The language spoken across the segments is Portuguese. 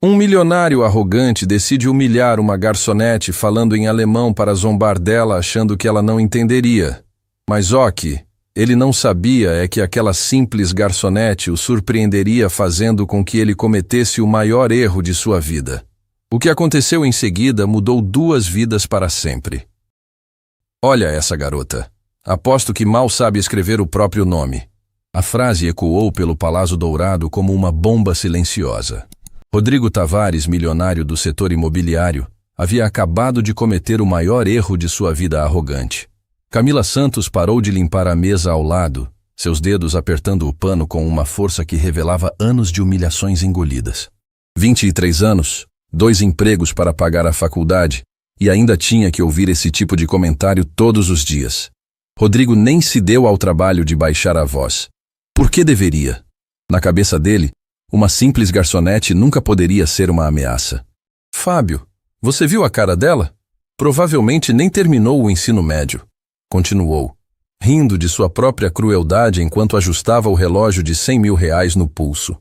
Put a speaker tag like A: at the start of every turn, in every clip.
A: Um milionário arrogante decide humilhar uma garçonete falando em alemão para zombar dela, achando que ela não entenderia. Mas o que ele não sabia é que aquela simples garçonete o surpreenderia, fazendo com que ele cometesse o maior erro de sua vida. O que aconteceu em seguida mudou 2 vidas para sempre. Olha essa garota. Aposto que mal sabe escrever o próprio nome. A frase ecoou pelo Palácio Dourado como uma bomba silenciosa. Rodrigo Tavares, milionário do setor imobiliário, havia acabado de cometer o maior erro de sua vida arrogante. Camila Santos parou de limpar a mesa ao lado, seus dedos apertando o pano com uma força que revelava anos de humilhações engolidas. 23 anos, 2 empregos para pagar a faculdade, e ainda tinha que ouvir esse tipo de comentário todos os dias. Rodrigo nem se deu ao trabalho de baixar a voz. Por que deveria? Na cabeça dele, uma simples garçonete nunca poderia ser uma ameaça. Fábio, você viu a cara dela? Provavelmente nem terminou o ensino médio. Continuou, rindo de sua própria crueldade enquanto ajustava o relógio de R$100 mil no pulso.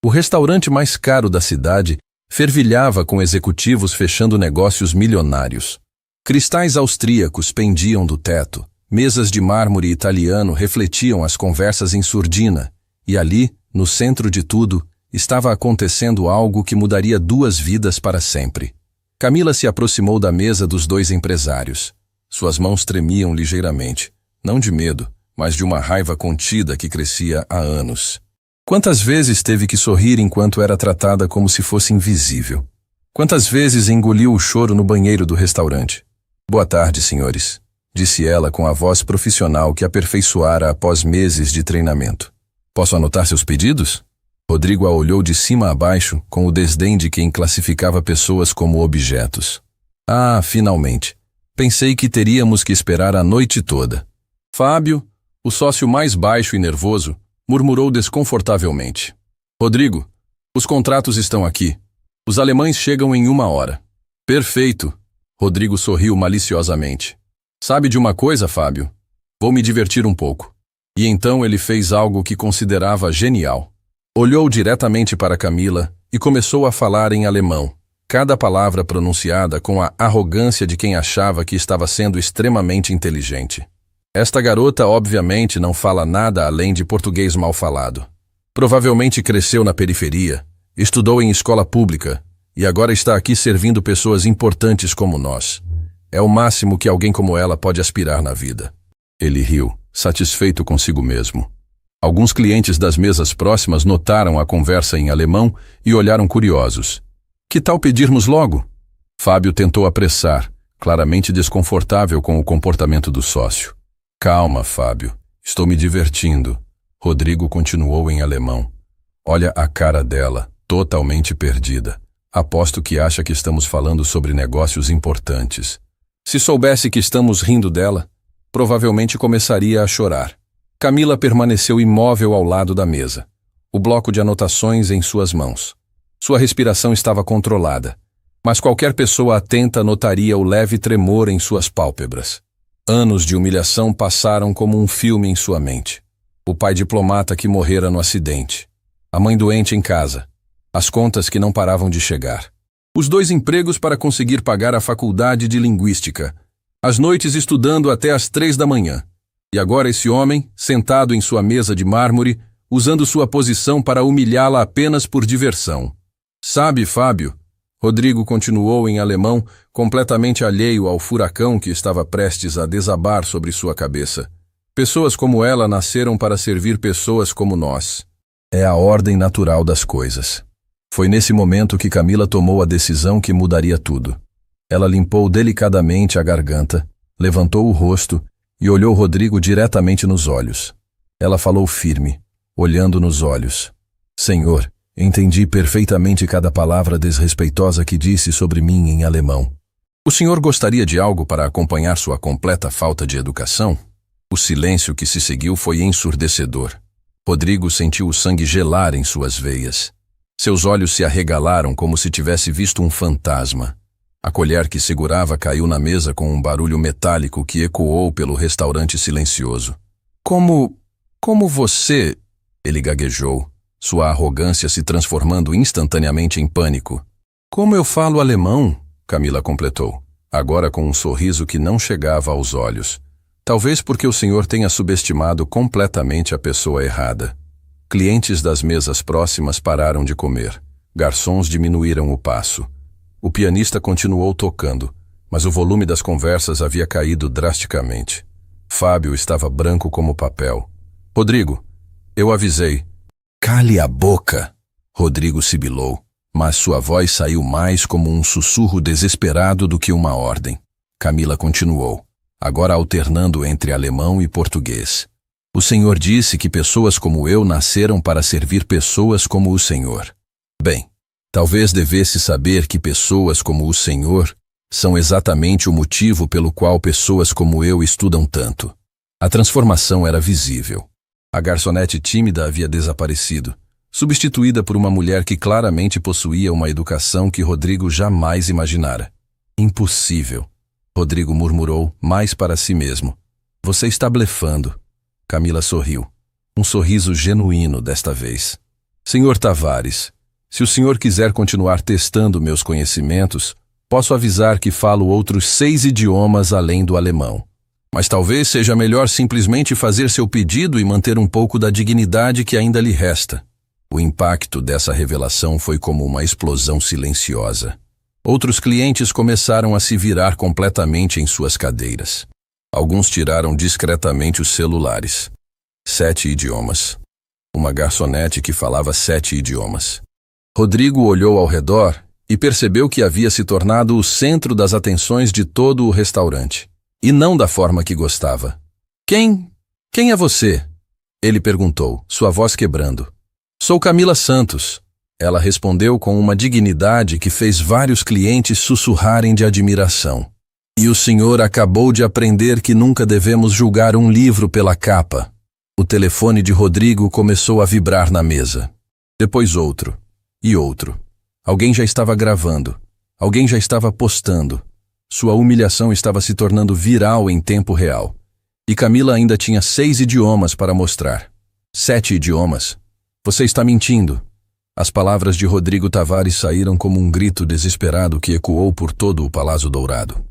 A: O restaurante mais caro da cidade fervilhava com executivos fechando negócios milionários. Cristais austríacos pendiam do teto, mesas de mármore italiano refletiam as conversas em surdina, e ali, no centro de tudo, estava acontecendo algo que mudaria 2 vidas para sempre. Camila se aproximou da mesa dos 2 empresários. Suas mãos tremiam ligeiramente, não de medo, mas de uma raiva contida que crescia há anos. Quantas vezes teve que sorrir enquanto era tratada como se fosse invisível? Quantas vezes engoliu o choro no banheiro do restaurante? Boa tarde, senhores, disse ela com a voz profissional que aperfeiçoara após meses de treinamento. Posso anotar seus pedidos? Rodrigo a olhou de cima a baixo com o desdém de quem classificava pessoas como objetos. Ah, finalmente. Pensei que teríamos que esperar a noite toda. Fábio, o sócio mais baixo e nervoso, murmurou desconfortavelmente. Rodrigo, os contratos estão aqui. Os alemães chegam em 1 hora. Perfeito. Rodrigo sorriu maliciosamente. Sabe de uma coisa, Fábio? Vou me divertir um pouco. E então ele fez algo que considerava genial. Olhou diretamente para Camila e começou a falar em alemão, cada palavra pronunciada com a arrogância de quem achava que estava sendo extremamente inteligente. Esta garota obviamente não fala nada além de português mal falado. Provavelmente cresceu na periferia, estudou em escola pública e agora está aqui servindo pessoas importantes como nós. É o máximo que alguém como ela pode aspirar na vida. Ele riu, satisfeito consigo mesmo. Alguns clientes das mesas próximas notaram a conversa em alemão e olharam curiosos. Que tal pedirmos logo? Fábio tentou apressar, claramente desconfortável com o comportamento do sócio. Calma, Fábio. Estou me divertindo. Rodrigo continuou em alemão. Olha a cara dela, totalmente perdida. Aposto que acha que estamos falando sobre negócios importantes. Se soubesse que estamos rindo dela, provavelmente começaria a chorar. Camila permaneceu imóvel ao lado da mesa, o bloco de anotações em suas mãos. Sua respiração estava controlada, mas qualquer pessoa atenta notaria o leve tremor em suas pálpebras. Anos de humilhação passaram como um filme em sua mente. O pai diplomata que morrera no acidente. A mãe doente em casa. As contas que não paravam de chegar. Os 2 empregos para conseguir pagar a faculdade de linguística. As noites estudando até às 3 da manhã. E agora esse homem, sentado em sua mesa de mármore, usando sua posição para humilhá-la apenas por diversão. Sabe, Fábio? Rodrigo continuou em alemão, completamente alheio ao furacão que estava prestes a desabar sobre sua cabeça. Pessoas como ela nasceram para servir pessoas como nós. É a ordem natural das coisas. Foi nesse momento que Camila tomou a decisão que mudaria tudo. Ela limpou delicadamente a garganta, levantou o rosto e olhou Rodrigo diretamente nos olhos. Ela falou firme, olhando nos olhos. Senhor, entendi perfeitamente cada palavra desrespeitosa que disse sobre mim em alemão. O senhor gostaria de algo para acompanhar sua completa falta de educação? O silêncio que se seguiu foi ensurdecedor. Rodrigo sentiu o sangue gelar em suas veias. Seus olhos se arregalaram como se tivesse visto um fantasma. A colher que segurava caiu na mesa com um barulho metálico que ecoou pelo restaurante silencioso. Como você... Ele gaguejou, sua arrogância se transformando instantaneamente em pânico. Como eu falo alemão? Camila completou, agora com um sorriso que não chegava aos olhos. Talvez porque o senhor tenha subestimado completamente a pessoa errada. Clientes das mesas próximas pararam de comer. Garçons diminuíram o passo. O pianista continuou tocando, mas o volume das conversas havia caído drasticamente. Fábio estava branco como papel. Rodrigo, eu avisei. Cale a boca! Rodrigo sibilou, mas sua voz saiu mais como um sussurro desesperado do que uma ordem. Camila continuou, agora alternando entre alemão e português. O senhor disse que pessoas como eu nasceram para servir pessoas como o senhor. Bem, talvez devesse saber que pessoas como o senhor são exatamente o motivo pelo qual pessoas como eu estudam tanto. A transformação era visível. A garçonete tímida havia desaparecido, substituída por uma mulher que claramente possuía uma educação que Rodrigo jamais imaginara. Impossível, Rodrigo murmurou, mais para si mesmo. Você está blefando. Camila sorriu. Um sorriso genuíno desta vez. Senhor Tavares, se o senhor quiser continuar testando meus conhecimentos, posso avisar que falo outros 6 idiomas além do alemão. Mas talvez seja melhor simplesmente fazer seu pedido e manter um pouco da dignidade que ainda lhe resta. O impacto dessa revelação foi como uma explosão silenciosa. Outros clientes começaram a se virar completamente em suas cadeiras. Alguns tiraram discretamente os celulares. 7 idiomas. Uma garçonete que falava 7 idiomas. Rodrigo olhou ao redor e percebeu que havia se tornado o centro das atenções de todo o restaurante. E não da forma que gostava. Quem é você? Ele perguntou, sua voz quebrando. Sou Camila Santos. Ela respondeu com uma dignidade que fez vários clientes sussurrarem de admiração. E o senhor acabou de aprender que nunca devemos julgar um livro pela capa. O telefone de Rodrigo começou a vibrar na mesa. Depois outro. E outro. Alguém já estava gravando. Alguém já estava postando. Sua humilhação estava se tornando viral em tempo real. E Camila ainda tinha 6 idiomas para mostrar. 7 idiomas. Você está mentindo. As palavras de Rodrigo Tavares saíram como um grito desesperado que ecoou por todo o Palácio Dourado.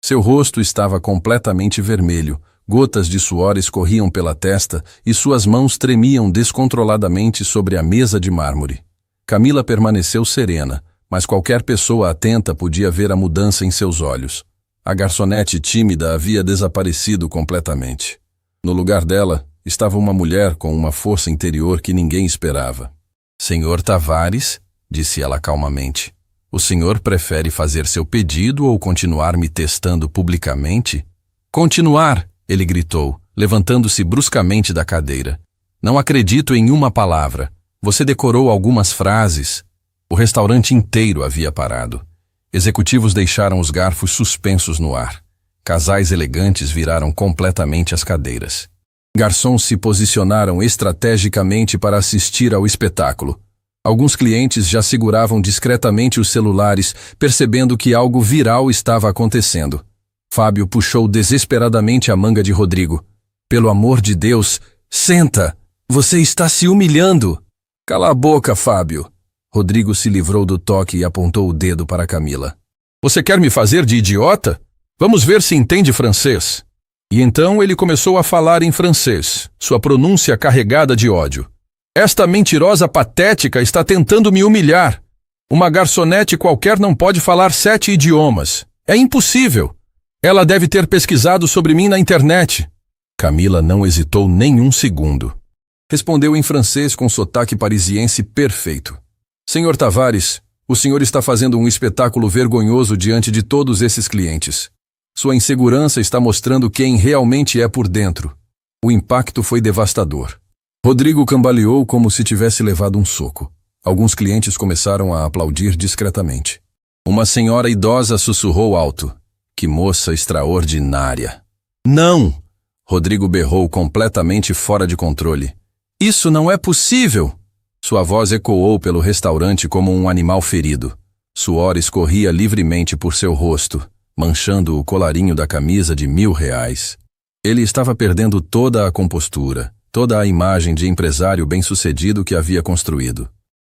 A: Seu rosto estava completamente vermelho, gotas de suor escorriam pela testa e suas mãos tremiam descontroladamente sobre a mesa de mármore. Camila permaneceu serena, mas qualquer pessoa atenta podia ver a mudança em seus olhos. A garçonete tímida havia desaparecido completamente. No lugar dela, estava uma mulher com uma força interior que ninguém esperava. Senhor Tavares, disse ela calmamente, o senhor prefere fazer seu pedido ou continuar me testando publicamente? Continuar, ele gritou, levantando-se bruscamente da cadeira. Não acredito em uma palavra. Você decorou algumas frases. O restaurante inteiro havia parado. Executivos deixaram os garfos suspensos no ar. Casais elegantes viraram completamente as cadeiras. Garçons se posicionaram estrategicamente para assistir ao espetáculo. Alguns clientes já seguravam discretamente os celulares, percebendo que algo viral estava acontecendo. Fábio puxou desesperadamente a manga de Rodrigo. Pelo amor de Deus, senta! Você está se humilhando! Cala a boca, Fábio! Rodrigo se livrou do toque e apontou o dedo para Camila. Você quer me fazer de idiota? Vamos ver se entende francês. E então ele começou a falar em francês, sua pronúncia carregada de ódio. Esta mentirosa patética está tentando me humilhar. Uma garçonete qualquer não pode falar 7 idiomas. É impossível. Ela deve ter pesquisado sobre mim na internet. Camila não hesitou nem um segundo. Respondeu em francês com sotaque parisiense perfeito. Senhor Tavares, o senhor está fazendo um espetáculo vergonhoso diante de todos esses clientes. Sua insegurança está mostrando quem realmente é por dentro. O impacto foi devastador. Rodrigo cambaleou como se tivesse levado um soco. Alguns clientes começaram a aplaudir discretamente. Uma senhora idosa sussurrou alto. Que moça extraordinária! Não! Rodrigo berrou completamente fora de controle. Isso não é possível! Sua voz ecoou pelo restaurante como um animal ferido. Suor escorria livremente por seu rosto, manchando o colarinho da camisa de R$1.000. Ele estava perdendo toda a compostura, toda a imagem de empresário bem-sucedido que havia construído.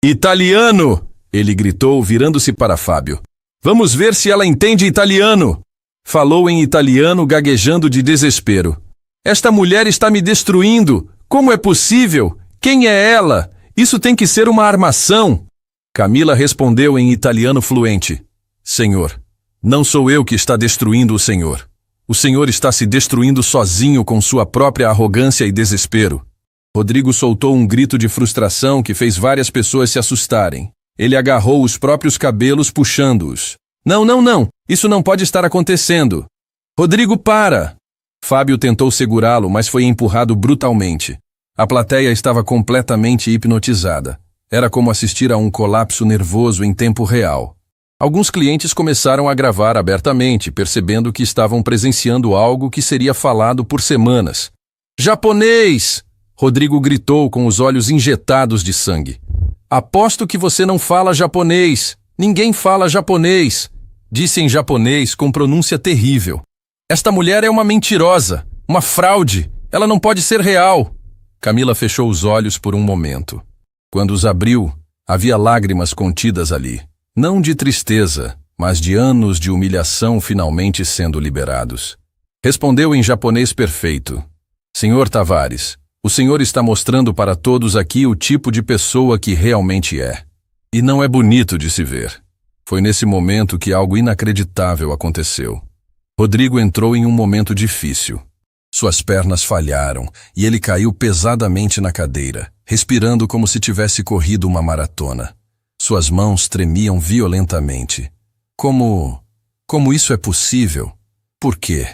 A: Italiano! Ele gritou, virando-se para Fábio. Vamos ver se ela entende italiano! Falou em italiano, gaguejando de desespero. Esta mulher está me destruindo! Como é possível? Quem é ela? Isso tem que ser uma armação! Camila respondeu em italiano fluente. Senhor, não sou eu que está destruindo o senhor. O senhor está se destruindo sozinho com sua própria arrogância e desespero. Rodrigo soltou um grito de frustração que fez várias pessoas se assustarem. Ele agarrou os próprios cabelos, puxando-os. Não, não, não! Isso não pode estar acontecendo! Rodrigo, para! Fábio tentou segurá-lo, mas foi empurrado brutalmente. A plateia estava completamente hipnotizada. Era como assistir a um colapso nervoso em tempo real. Alguns clientes começaram a gravar abertamente, percebendo que estavam presenciando algo que seria falado por semanas. Japonês! Rodrigo gritou com os olhos injetados de sangue. Aposto que você não fala japonês. Ninguém fala japonês. Disse em japonês com pronúncia terrível. Esta mulher é uma mentirosa, uma fraude. Ela não pode ser real. Camila fechou os olhos por um momento. Quando os abriu, havia lágrimas contidas ali. Não de tristeza, mas de anos de humilhação finalmente sendo liberados. Respondeu em japonês perfeito. Senhor Tavares, o senhor está mostrando para todos aqui o tipo de pessoa que realmente é. E não é bonito de se ver. Foi nesse momento que algo inacreditável aconteceu. Rodrigo entrou em um momento difícil. Suas pernas falharam e ele caiu pesadamente na cadeira, respirando como se tivesse corrido uma maratona. Suas mãos tremiam violentamente. Como isso é possível? Por quê?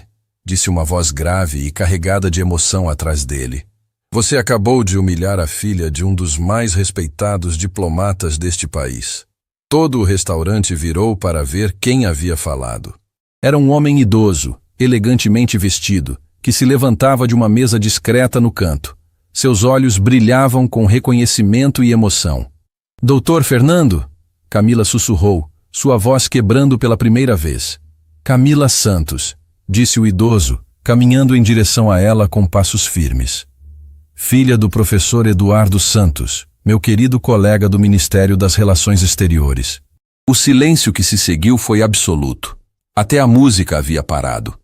A: Disse uma voz grave e carregada de emoção atrás dele. Você acabou de humilhar a filha de um dos mais respeitados diplomatas deste país. Todo o restaurante virou para ver quem havia falado. Era um homem idoso, elegantemente vestido, que se levantava de uma mesa discreta no canto. Seus olhos brilhavam com reconhecimento e emoção. Doutor Fernando? Camila sussurrou, sua voz quebrando pela primeira vez. Camila Santos, disse o idoso, caminhando em direção a ela com passos firmes. Filha do professor Eduardo Santos, meu querido colega do Ministério das Relações Exteriores. O silêncio que se seguiu foi absoluto. Até a música havia parado.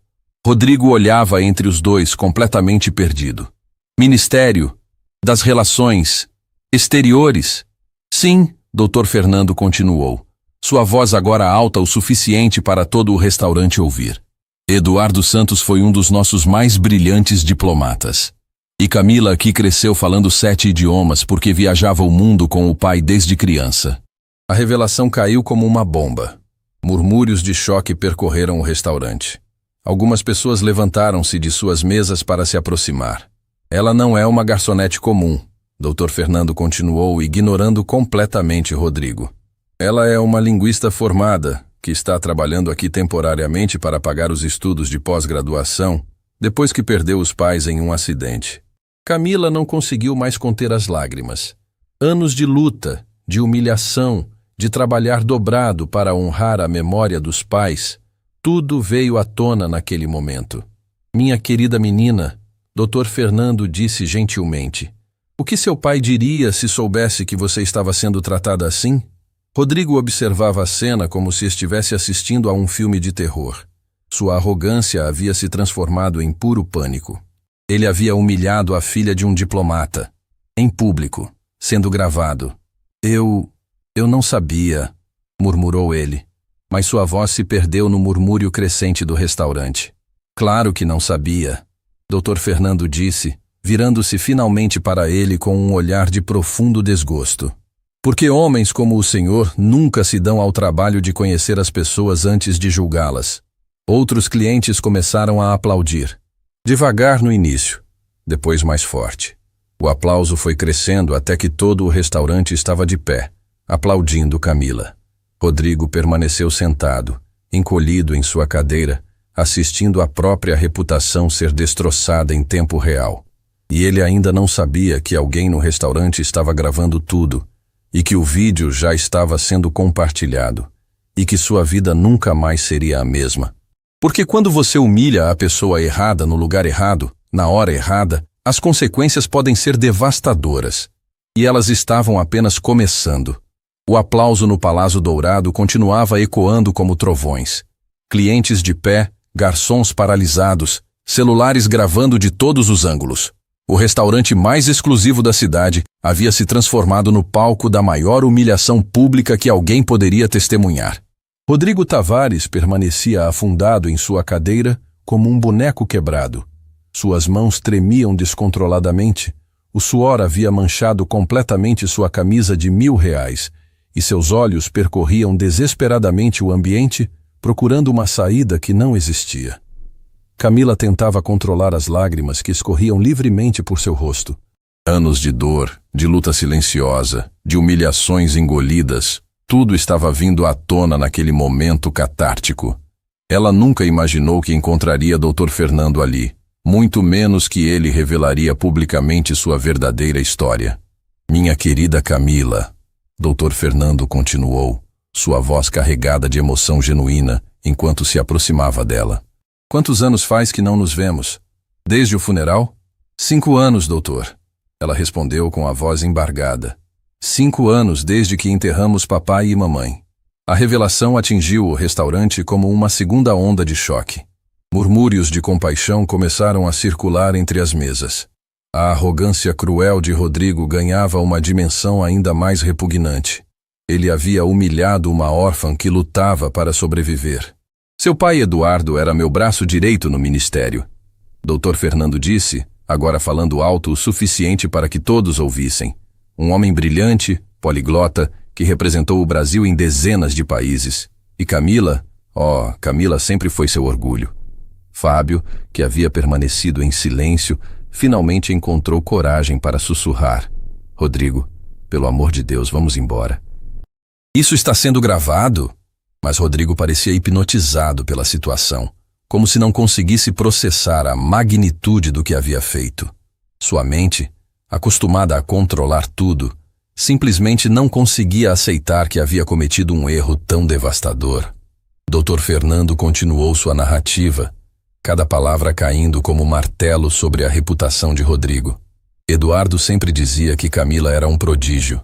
A: Rodrigo olhava entre os dois completamente perdido. Ministério das Relações Exteriores? Sim, Dr. Fernando continuou. Sua voz agora alta o suficiente para todo o restaurante ouvir. Eduardo Santos foi um dos nossos mais brilhantes diplomatas. E Camila aqui cresceu falando 7 idiomas porque viajava o mundo com o pai desde criança. A revelação caiu como uma bomba. Murmúrios de choque percorreram o restaurante. Algumas pessoas levantaram-se de suas mesas para se aproximar. Ela não é uma garçonete comum, Dr. Fernando continuou, ignorando completamente Rodrigo. Ela é uma linguista formada, que está trabalhando aqui temporariamente para pagar os estudos de pós-graduação, depois que perdeu os pais em um acidente. Camila não conseguiu mais conter as lágrimas. Anos de luta, de humilhação, de trabalhar dobrado para honrar a memória dos pais, tudo veio à tona naquele momento. Minha querida menina, Dr. Fernando disse gentilmente, o que seu pai diria se soubesse que você estava sendo tratada assim? Rodrigo observava a cena como se estivesse assistindo a um filme de terror. Sua arrogância havia se transformado em puro pânico. Ele havia humilhado a filha de um diplomata, em público, sendo gravado. Eu não sabia, murmurou ele, mas sua voz se perdeu no murmúrio crescente do restaurante. Claro que não sabia, Dr. Fernando disse, virando-se finalmente para ele com um olhar de profundo desgosto. Porque homens como o senhor nunca se dão ao trabalho de conhecer as pessoas antes de julgá-las. Outros clientes começaram a aplaudir. Devagar no início, depois mais forte. O aplauso foi crescendo até que todo o restaurante estava de pé, aplaudindo Camila. Rodrigo permaneceu sentado, encolhido em sua cadeira, assistindo a própria reputação ser destroçada em tempo real. E ele ainda não sabia que alguém no restaurante estava gravando tudo, e que o vídeo já estava sendo compartilhado, e que sua vida nunca mais seria a mesma. Porque quando você humilha a pessoa errada no lugar errado, na hora errada, as consequências podem ser devastadoras. E elas estavam apenas começando. O aplauso no Palácio Dourado continuava ecoando como trovões. Clientes de pé, garçons paralisados, celulares gravando de todos os ângulos. O restaurante mais exclusivo da cidade havia se transformado no palco da maior humilhação pública que alguém poderia testemunhar. Rodrigo Tavares permanecia afundado em sua cadeira como um boneco quebrado. Suas mãos tremiam descontroladamente, o suor havia manchado completamente sua camisa de R$1.000, e seus olhos percorriam desesperadamente o ambiente, procurando uma saída que não existia. Camila tentava controlar as lágrimas que escorriam livremente por seu rosto. Anos de dor, de luta silenciosa, de humilhações engolidas, tudo estava vindo à tona naquele momento catártico. Ela nunca imaginou que encontraria Dr. Fernando ali, muito menos que ele revelaria publicamente sua verdadeira história. Minha querida Camila, Dr. Fernando continuou, sua voz carregada de emoção genuína, enquanto se aproximava dela. Quantos anos faz que não nos vemos? Desde o funeral? 5 anos, doutor. Ela respondeu com a voz embargada. 5 anos desde que enterramos papai e mamãe. A revelação atingiu o restaurante como uma segunda onda de choque. Murmúrios de compaixão começaram a circular entre as mesas. A arrogância cruel de Rodrigo ganhava uma dimensão ainda mais repugnante. Ele havia humilhado uma órfã que lutava para sobreviver. Seu pai Eduardo era meu braço direito no ministério. Dr. Fernando disse, agora falando alto o suficiente para que todos ouvissem. Um homem brilhante, poliglota, que representou o Brasil em dezenas de países. E Camila, Camila sempre foi seu orgulho. Fábio, que havia permanecido em silêncio, finalmente encontrou coragem para sussurrar. Rodrigo, pelo amor de Deus, vamos embora. Isso está sendo gravado? Mas Rodrigo parecia hipnotizado pela situação, como se não conseguisse processar a magnitude do que havia feito. Sua mente, acostumada a controlar tudo, simplesmente não conseguia aceitar que havia cometido um erro tão devastador. Dr. Fernando continuou sua narrativa, cada palavra caindo como martelo sobre a reputação de Rodrigo. Eduardo sempre dizia que Camila era um prodígio.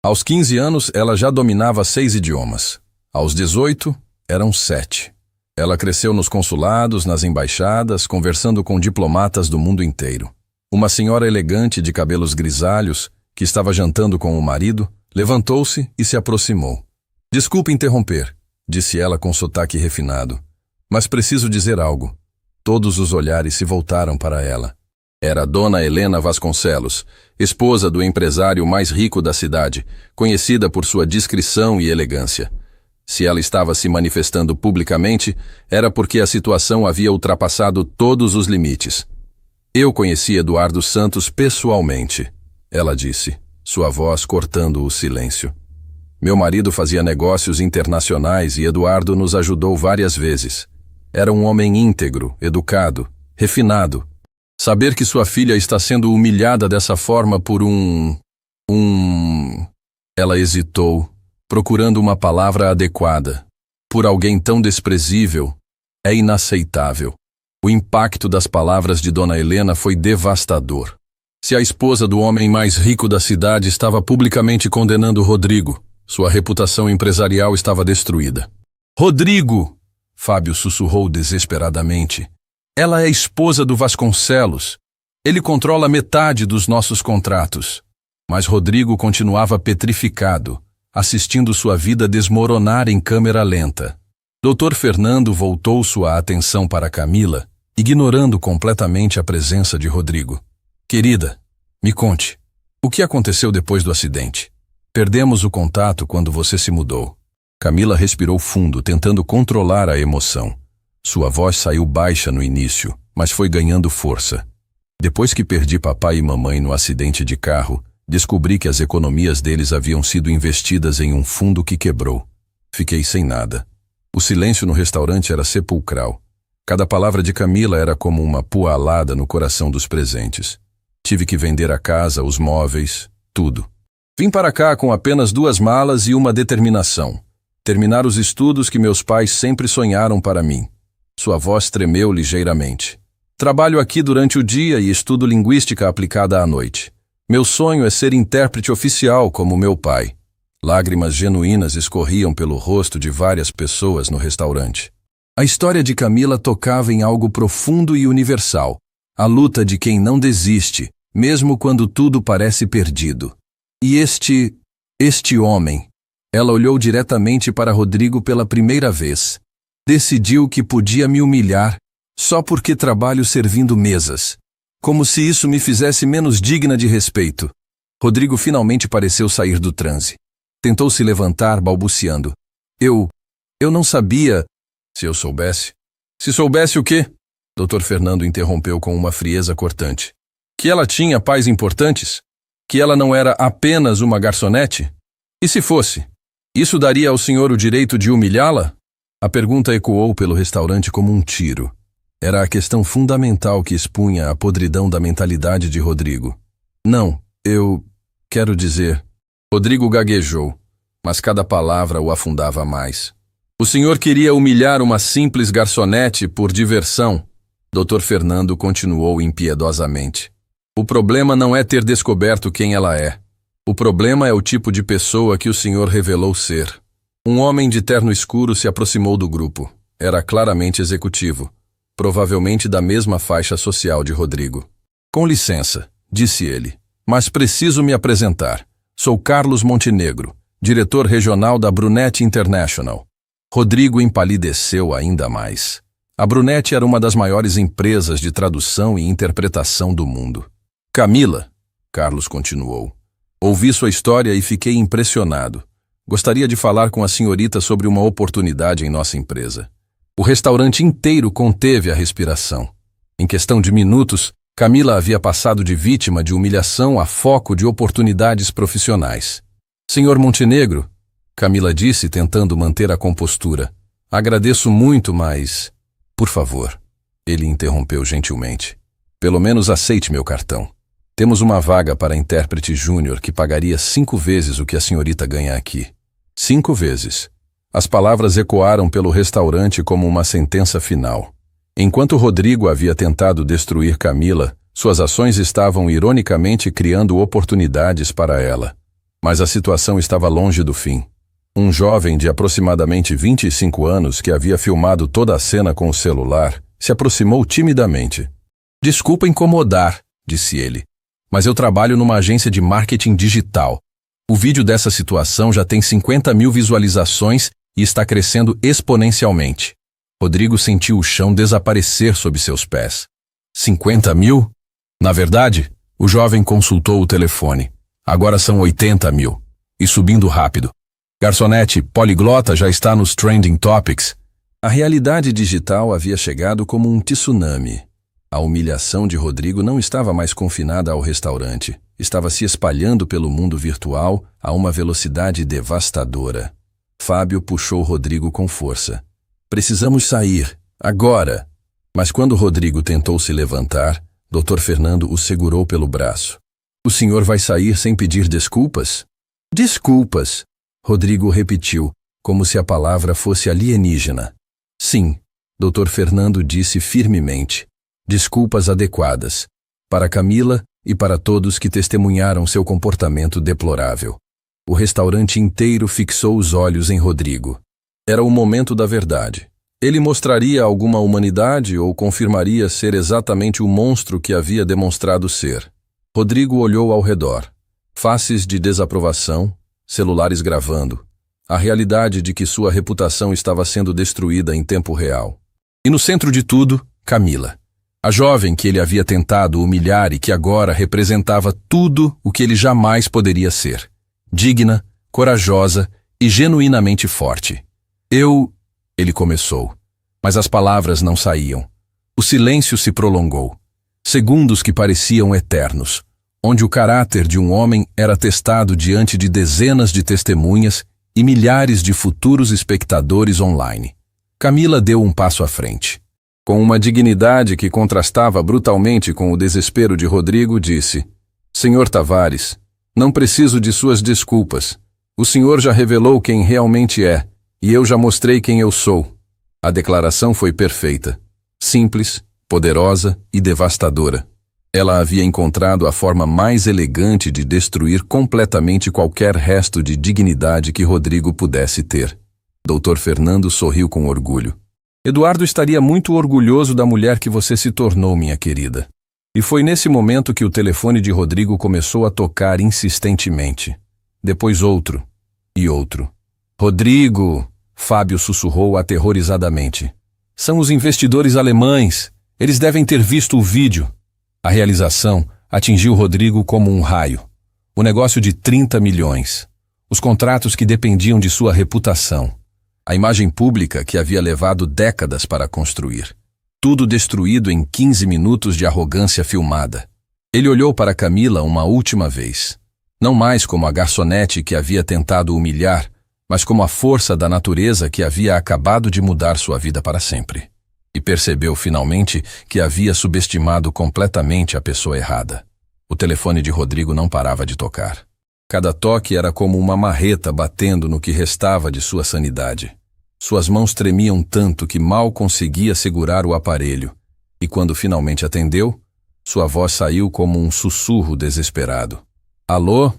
A: Aos 15 anos, ela já dominava 6 idiomas. Aos 18, eram 7. Ela cresceu nos consulados, nas embaixadas, conversando com diplomatas do mundo inteiro. Uma senhora elegante de cabelos grisalhos, que estava jantando com o marido, levantou-se e se aproximou. Desculpe interromper, disse ela com sotaque refinado, mas preciso dizer algo. Todos os olhares se voltaram para ela. Era Dona Helena Vasconcelos, esposa do empresário mais rico da cidade, conhecida por sua discrição e elegância. Se ela estava se manifestando publicamente, era porque a situação havia ultrapassado todos os limites. Eu conheci Eduardo Santos pessoalmente, ela disse, sua voz cortando o silêncio. Meu marido fazia negócios internacionais e Eduardo nos ajudou várias vezes. Era um homem íntegro, educado, refinado. Saber que sua filha está sendo humilhada dessa forma por Ela hesitou, procurando uma palavra adequada. Por alguém tão desprezível, é inaceitável. O impacto das palavras de Dona Helena foi devastador. Se a esposa do homem mais rico da cidade estava publicamente condenando Rodrigo, sua reputação empresarial estava destruída. Rodrigo! Fábio sussurrou desesperadamente. Ela é esposa do Vasconcelos. Ele controla metade dos nossos contratos. Mas Rodrigo continuava petrificado, assistindo sua vida desmoronar em câmera lenta. Dr. Fernando voltou sua atenção para Camila, ignorando completamente a presença de Rodrigo. Querida, me conte, o que aconteceu depois do acidente? Perdemos o contato quando você se mudou. Camila respirou fundo, tentando controlar a emoção. Sua voz saiu baixa no início, mas foi ganhando força. Depois que perdi papai e mamãe no acidente de carro, descobri que as economias deles haviam sido investidas em um fundo que quebrou. Fiquei sem nada. O silêncio no restaurante era sepulcral. Cada palavra de Camila era como uma pualada no coração dos presentes. Tive que vender a casa, os móveis, tudo. Vim para cá com apenas 2 malas e uma determinação: terminar os estudos que meus pais sempre sonharam para mim. Sua voz tremeu ligeiramente. Trabalho aqui durante o dia e estudo linguística aplicada à noite. Meu sonho é ser intérprete oficial como meu pai. Lágrimas genuínas escorriam pelo rosto de várias pessoas no restaurante. A história de Camila tocava em algo profundo e universal, a luta de quem não desiste, mesmo quando tudo parece perdido. E este homem, ela olhou diretamente para Rodrigo pela primeira vez. Decidiu que podia me humilhar só porque trabalho servindo mesas. Como se isso me fizesse menos digna de respeito. Rodrigo finalmente pareceu sair do transe. Tentou se levantar, balbuciando. Eu não sabia. Se eu soubesse. Se soubesse o quê? Dr. Fernando interrompeu com uma frieza cortante. Que ela tinha pais importantes? Que ela não era apenas uma garçonete? E se fosse? Isso daria ao senhor o direito de humilhá-la? A pergunta ecoou pelo restaurante como um tiro. Era a questão fundamental que expunha a podridão da mentalidade de Rodrigo. Não, quero dizer... Rodrigo gaguejou, mas cada palavra o afundava mais. O senhor queria humilhar uma simples garçonete por diversão? Dr. Fernando continuou impiedosamente. O problema não é ter descoberto quem ela é. O problema é o tipo de pessoa que o senhor revelou ser. Um homem de terno escuro se aproximou do grupo. Era claramente executivo, provavelmente da mesma faixa social de Rodrigo. Com licença, disse ele, mas preciso me apresentar. Sou Carlos Montenegro, diretor regional da Brunet International. Rodrigo empalideceu ainda mais. A Brunet era uma das maiores empresas de tradução e interpretação do mundo. Camila, Carlos continuou, ouvi sua história e fiquei impressionado. Gostaria de falar com a senhorita sobre uma oportunidade em nossa empresa. O restaurante inteiro conteve a respiração. Em questão de minutos, Camila havia passado de vítima de humilhação a foco de oportunidades profissionais. Senhor Montenegro, Camila disse tentando manter a compostura. Agradeço muito, mas... Por favor, ele interrompeu gentilmente. Pelo menos aceite meu cartão. Temos uma vaga para intérprete júnior que pagaria 5 vezes o que a senhorita ganha aqui. 5 vezes. As palavras ecoaram pelo restaurante como uma sentença final. Enquanto Rodrigo havia tentado destruir Camila, suas ações estavam ironicamente criando oportunidades para ela. Mas a situação estava longe do fim. Um jovem de aproximadamente 25 anos que havia filmado toda a cena com o celular se aproximou timidamente. Desculpa incomodar, disse ele, mas eu trabalho numa agência de marketing digital. O vídeo dessa situação já tem 50 mil visualizações e está crescendo exponencialmente. Rodrigo sentiu o chão desaparecer sob seus pés. 50 mil? Na verdade, o jovem consultou o telefone. Agora são 80 mil. E subindo rápido. Garçonete, poliglota já está nos trending topics. A realidade digital havia chegado como um tsunami. A humilhação de Rodrigo não estava mais confinada ao restaurante. Estava se espalhando pelo mundo virtual a uma velocidade devastadora. Fábio puxou Rodrigo com força. Precisamos sair, agora. Mas quando Rodrigo tentou se levantar, Dr. Fernando o segurou pelo braço. O senhor vai sair sem pedir desculpas? Desculpas, Rodrigo repetiu, como se a palavra fosse alienígena. Sim, Dr. Fernando disse firmemente. Desculpas adequadas. Para Camila e para todos que testemunharam seu comportamento deplorável. O restaurante inteiro fixou os olhos em Rodrigo. Era o momento da verdade. Ele mostraria alguma humanidade ou confirmaria ser exatamente o monstro que havia demonstrado ser. Rodrigo olhou ao redor. Faces de desaprovação, celulares gravando. A realidade de que sua reputação estava sendo destruída em tempo real. E no centro de tudo, Camila. A jovem que ele havia tentado humilhar e que agora representava tudo o que ele jamais poderia ser. Digna, corajosa e genuinamente forte. Ele começou. Mas as palavras não saíam. O silêncio se prolongou. Segundos que pareciam eternos, onde o caráter de um homem era testado diante de dezenas de testemunhas e milhares de futuros espectadores online. Camila deu um passo à frente. Com uma dignidade que contrastava brutalmente com o desespero de Rodrigo, disse: Senhor Tavares, não preciso de suas desculpas. O senhor já revelou quem realmente é, e eu já mostrei quem eu sou. A declaração foi perfeita, simples, poderosa e devastadora. Ela havia encontrado a forma mais elegante de destruir completamente qualquer resto de dignidade que Rodrigo pudesse ter. Dr. Fernando sorriu com orgulho. Eduardo estaria muito orgulhoso da mulher que você se tornou, minha querida. E foi nesse momento que o telefone de Rodrigo começou a tocar insistentemente. Depois outro e outro. Rodrigo! Fábio sussurrou aterrorizadamente. São os investidores alemães. Eles devem ter visto o vídeo. A realização atingiu Rodrigo como um raio. O negócio de 30 milhões. Os contratos que dependiam de sua reputação. A imagem pública que havia levado décadas para construir. Tudo destruído em 15 minutos de arrogância filmada. Ele olhou para Camila uma última vez. Não mais como a garçonete que havia tentado humilhar, mas como a força da natureza que havia acabado de mudar sua vida para sempre. E percebeu finalmente que havia subestimado completamente a pessoa errada. O telefone de Rodrigo não parava de tocar. Cada toque era como uma marreta batendo no que restava de sua sanidade. Suas mãos tremiam tanto que mal conseguia segurar o aparelho, e quando finalmente atendeu, sua voz saiu como um sussurro desesperado. Alô?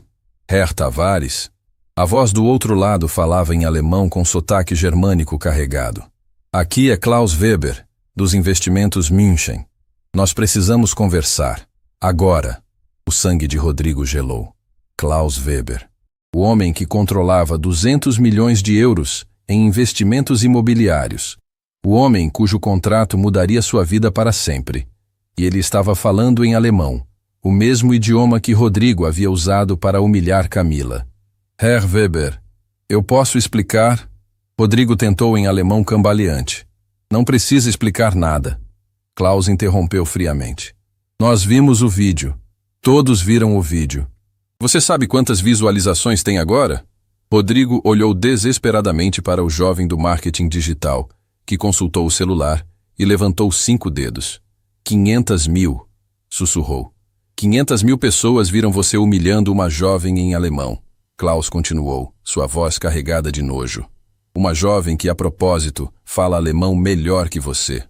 A: Herr Tavares? A voz do outro lado falava em alemão com sotaque germânico carregado. Aqui é Klaus Weber, dos investimentos München. Nós precisamos conversar. Agora. O sangue de Rodrigo gelou. Klaus Weber. O homem que controlava 200 milhões de euros em investimentos imobiliários. O homem cujo contrato mudaria sua vida para sempre. E ele estava falando em alemão, o mesmo idioma que Rodrigo havia usado para humilhar Camila. Herr Weber, eu posso explicar? Rodrigo tentou em alemão cambaleante. Não precisa explicar nada. Klaus interrompeu friamente. Nós vimos o vídeo. Todos viram o vídeo. Você sabe quantas visualizações tem agora? Rodrigo olhou desesperadamente para o jovem do marketing digital, que consultou o celular e levantou 5 dedos. 500 mil, sussurrou. 500 mil pessoas viram você humilhando uma jovem em alemão. Klaus continuou, sua voz carregada de nojo. Uma jovem que, a propósito, fala alemão melhor que você.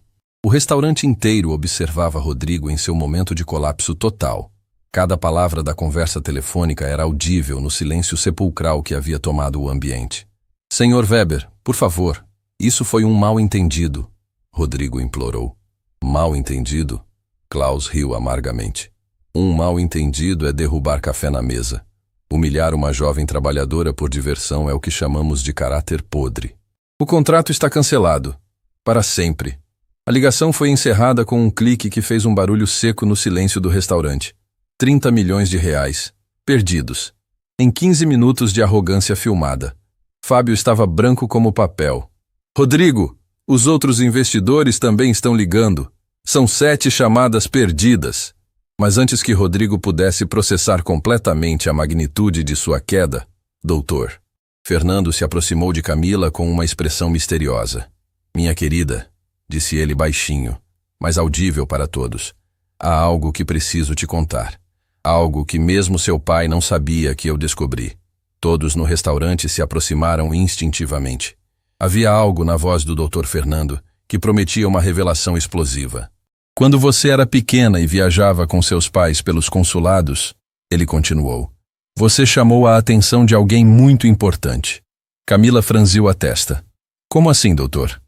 A: O restaurante inteiro observava Rodrigo em seu momento de colapso total. Cada palavra da conversa telefônica era audível no silêncio sepulcral que havia tomado o ambiente. Senhor Weber, por favor, isso foi um mal-entendido, Rodrigo implorou. Mal-entendido? Klaus riu amargamente. Um mal-entendido é derrubar café na mesa. Humilhar uma jovem trabalhadora por diversão é o que chamamos de caráter podre. O contrato está cancelado. Para sempre. A ligação foi encerrada com um clique que fez um barulho seco no silêncio do restaurante. 30 milhões de reais. Perdidos. Em 15 minutos de arrogância filmada. Fábio estava branco como papel. Rodrigo, os outros investidores também estão ligando. São 7 chamadas perdidas. Mas antes que Rodrigo pudesse processar completamente a magnitude de sua queda, doutor, Fernando se aproximou de Camila com uma expressão misteriosa. Minha querida, disse ele baixinho, mas audível para todos, há algo que preciso te contar. Algo que mesmo seu pai não sabia que eu descobri. Todos no restaurante se aproximaram instintivamente. Havia algo na voz do Dr. Fernando que prometia uma revelação explosiva. Quando você era pequena e viajava com seus pais pelos consulados, ele continuou, você chamou a atenção de alguém muito importante. Camila franziu a testa. Como assim, doutor?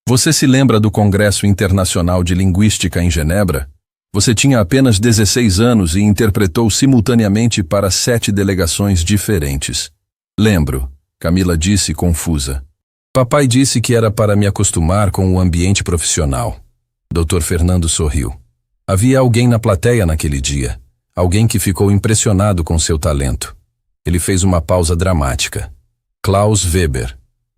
A: Você se lembra do Congresso Internacional de Linguística em Genebra? Você tinha apenas 16 anos e interpretou simultaneamente para 7 delegações diferentes. Lembro, Camila disse confusa. Papai disse que era para me acostumar com o ambiente profissional. Dr. Fernando sorriu. Havia alguém na plateia naquele dia. Alguém que ficou impressionado com seu talento. Ele fez uma pausa dramática. Klaus Weber.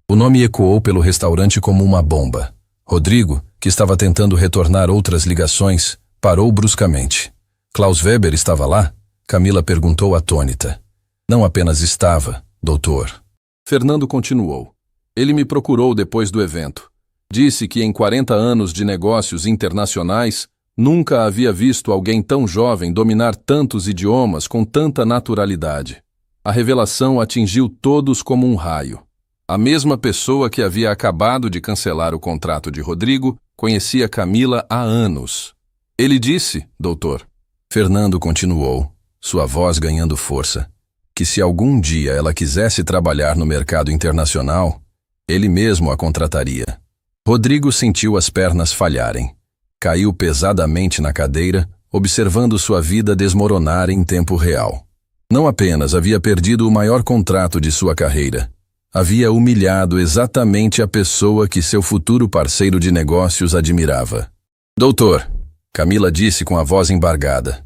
A: O nome ecoou pelo restaurante como uma bomba. Rodrigo, que estava tentando retornar outras ligações, parou bruscamente. Klaus Weber estava lá? Camila perguntou atônita. Não apenas estava, doutor. Fernando continuou. Ele me procurou depois do evento. Disse que em 40 anos de negócios internacionais, nunca havia visto alguém tão jovem dominar tantos idiomas com tanta naturalidade. A revelação atingiu todos como um raio. A mesma pessoa que havia acabado de cancelar o contrato de Rodrigo conhecia Camila há anos. Ele disse, doutor, Fernando continuou, sua voz ganhando força, que se algum dia ela quisesse trabalhar no mercado internacional, ele mesmo a contrataria. Rodrigo sentiu as pernas falharem. Caiu pesadamente na cadeira, observando sua vida desmoronar em tempo real. Não apenas havia perdido o maior contrato de sua carreira, havia humilhado exatamente a pessoa que seu futuro parceiro de negócios admirava. Doutor, Camila disse com a voz embargada.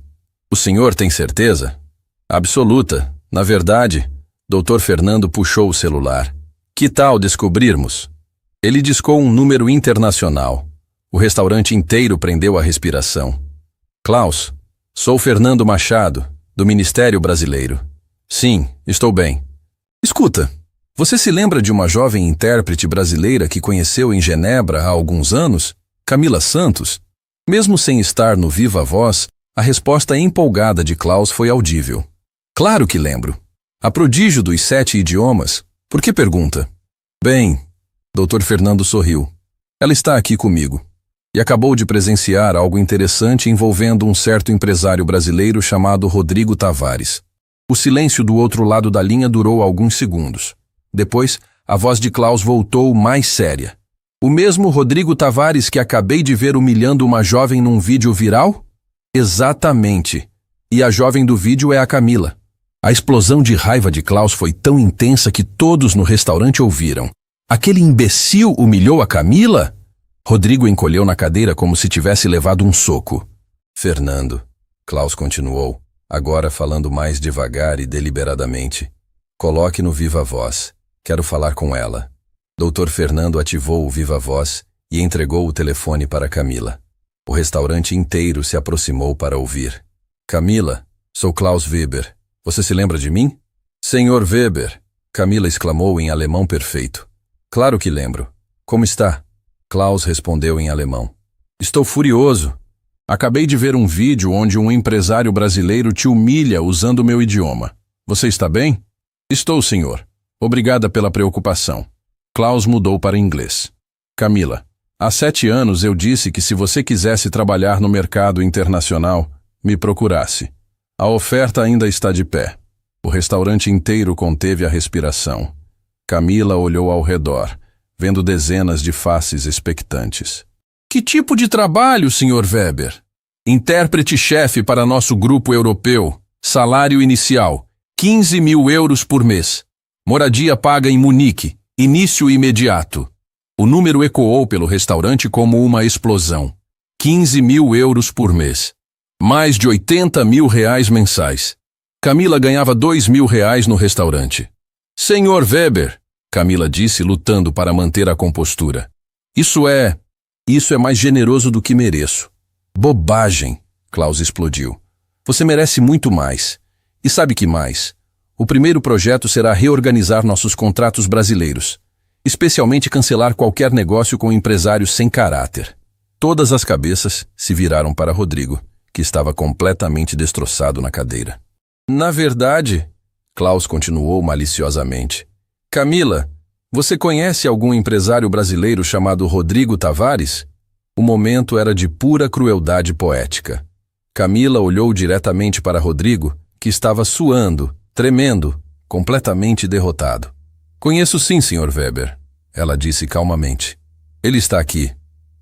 A: O senhor tem certeza? Absoluta. Na verdade, Dr. Fernando puxou o celular. Que tal descobrirmos? Ele discou um número internacional. O restaurante inteiro prendeu a respiração. Klaus, sou Fernando Machado, do Ministério Brasileiro. Sim, estou bem. Escuta, você se lembra de uma jovem intérprete brasileira que conheceu em Genebra há alguns anos? Camila Santos? Mesmo sem estar no Viva Voz, a resposta empolgada de Klaus foi audível. Claro que lembro. A prodígio dos 7 idiomas. Por que pergunta? Bem, Dr. Fernando sorriu. Ela está aqui comigo. E acabou de presenciar algo interessante envolvendo um certo empresário brasileiro chamado Rodrigo Tavares. O silêncio do outro lado da linha durou alguns segundos. Depois, a voz de Klaus voltou mais séria. O mesmo Rodrigo Tavares que acabei de ver humilhando uma jovem num vídeo viral? Exatamente. E a jovem do vídeo é a Camila. A explosão de raiva de Klaus foi tão intensa que todos no restaurante ouviram. Aquele imbecil humilhou a Camila? Rodrigo encolheu na cadeira como se tivesse levado um soco. Fernando, Klaus continuou, agora falando mais devagar e deliberadamente. Coloque no Viva Voz. Quero falar com ela. Dr. Fernando ativou o Viva Voz e entregou o telefone para Camila. O restaurante inteiro se aproximou para ouvir. Camila, sou Klaus Weber. Você se lembra de mim? Senhor Weber, Camila exclamou em alemão perfeito. Claro que lembro. Como está? Klaus respondeu em alemão. Estou furioso. Acabei de ver um vídeo onde um empresário brasileiro te humilha usando meu idioma. Você está bem? Estou, senhor. Obrigada pela preocupação. Klaus mudou para inglês. Camila, há 7 anos eu disse que se você quisesse trabalhar no mercado internacional, me procurasse. A oferta ainda está de pé. O restaurante inteiro conteve a respiração. Camila olhou ao redor, vendo dezenas de faces expectantes. Que tipo de trabalho, Sr. Weber? Intérprete-chefe para nosso grupo europeu. Salário inicial, 15 mil euros por mês. Moradia paga em Munique. Início imediato. O número ecoou pelo restaurante como uma explosão. 15 mil euros por mês. Mais de 80 mil reais mensais. Camila ganhava 2 mil reais no restaurante. Senhor Weber, Camila disse, lutando para manter a compostura. Isso é mais generoso do que mereço. Bobagem, Klaus explodiu. Você merece muito mais. E sabe que mais? O primeiro projeto será reorganizar nossos contratos brasileiros, especialmente cancelar qualquer negócio com empresários sem caráter. Todas as cabeças se viraram para Rodrigo, que estava completamente destroçado na cadeira. Na verdade, Klaus continuou maliciosamente, Camila, você conhece algum empresário brasileiro chamado Rodrigo Tavares? O momento era de pura crueldade poética. Camila olhou diretamente para Rodrigo, que estava suando, tremendo, completamente derrotado. Conheço sim, Sr. Weber, ela disse calmamente. Ele está aqui.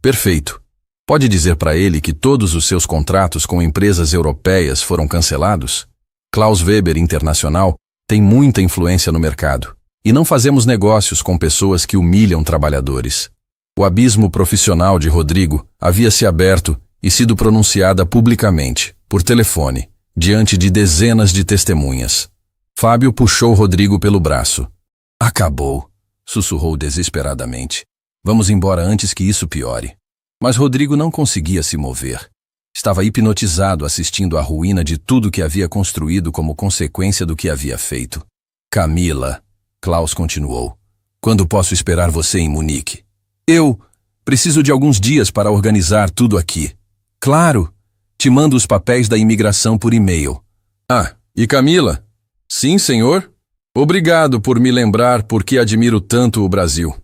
A: Perfeito. Pode dizer para ele que todos os seus contratos com empresas europeias foram cancelados? Klaus Weber Internacional tem muita influência no mercado. E não fazemos negócios com pessoas que humilham trabalhadores. O abismo profissional de Rodrigo havia se aberto e sido pronunciada publicamente, por telefone, diante de dezenas de testemunhas. Fábio puxou Rodrigo pelo braço. Acabou, sussurrou desesperadamente. Vamos embora antes que isso piore. Mas Rodrigo não conseguia se mover. Estava hipnotizado assistindo à ruína de tudo que havia construído como consequência do que havia feito. Camila, Klaus continuou. Quando posso esperar você em Munique? Eu preciso de alguns dias para organizar tudo aqui. Claro, te mando os papéis da imigração por e-mail. Ah, e Camila? Sim, senhor. Obrigado por me lembrar por que admiro tanto o Brasil.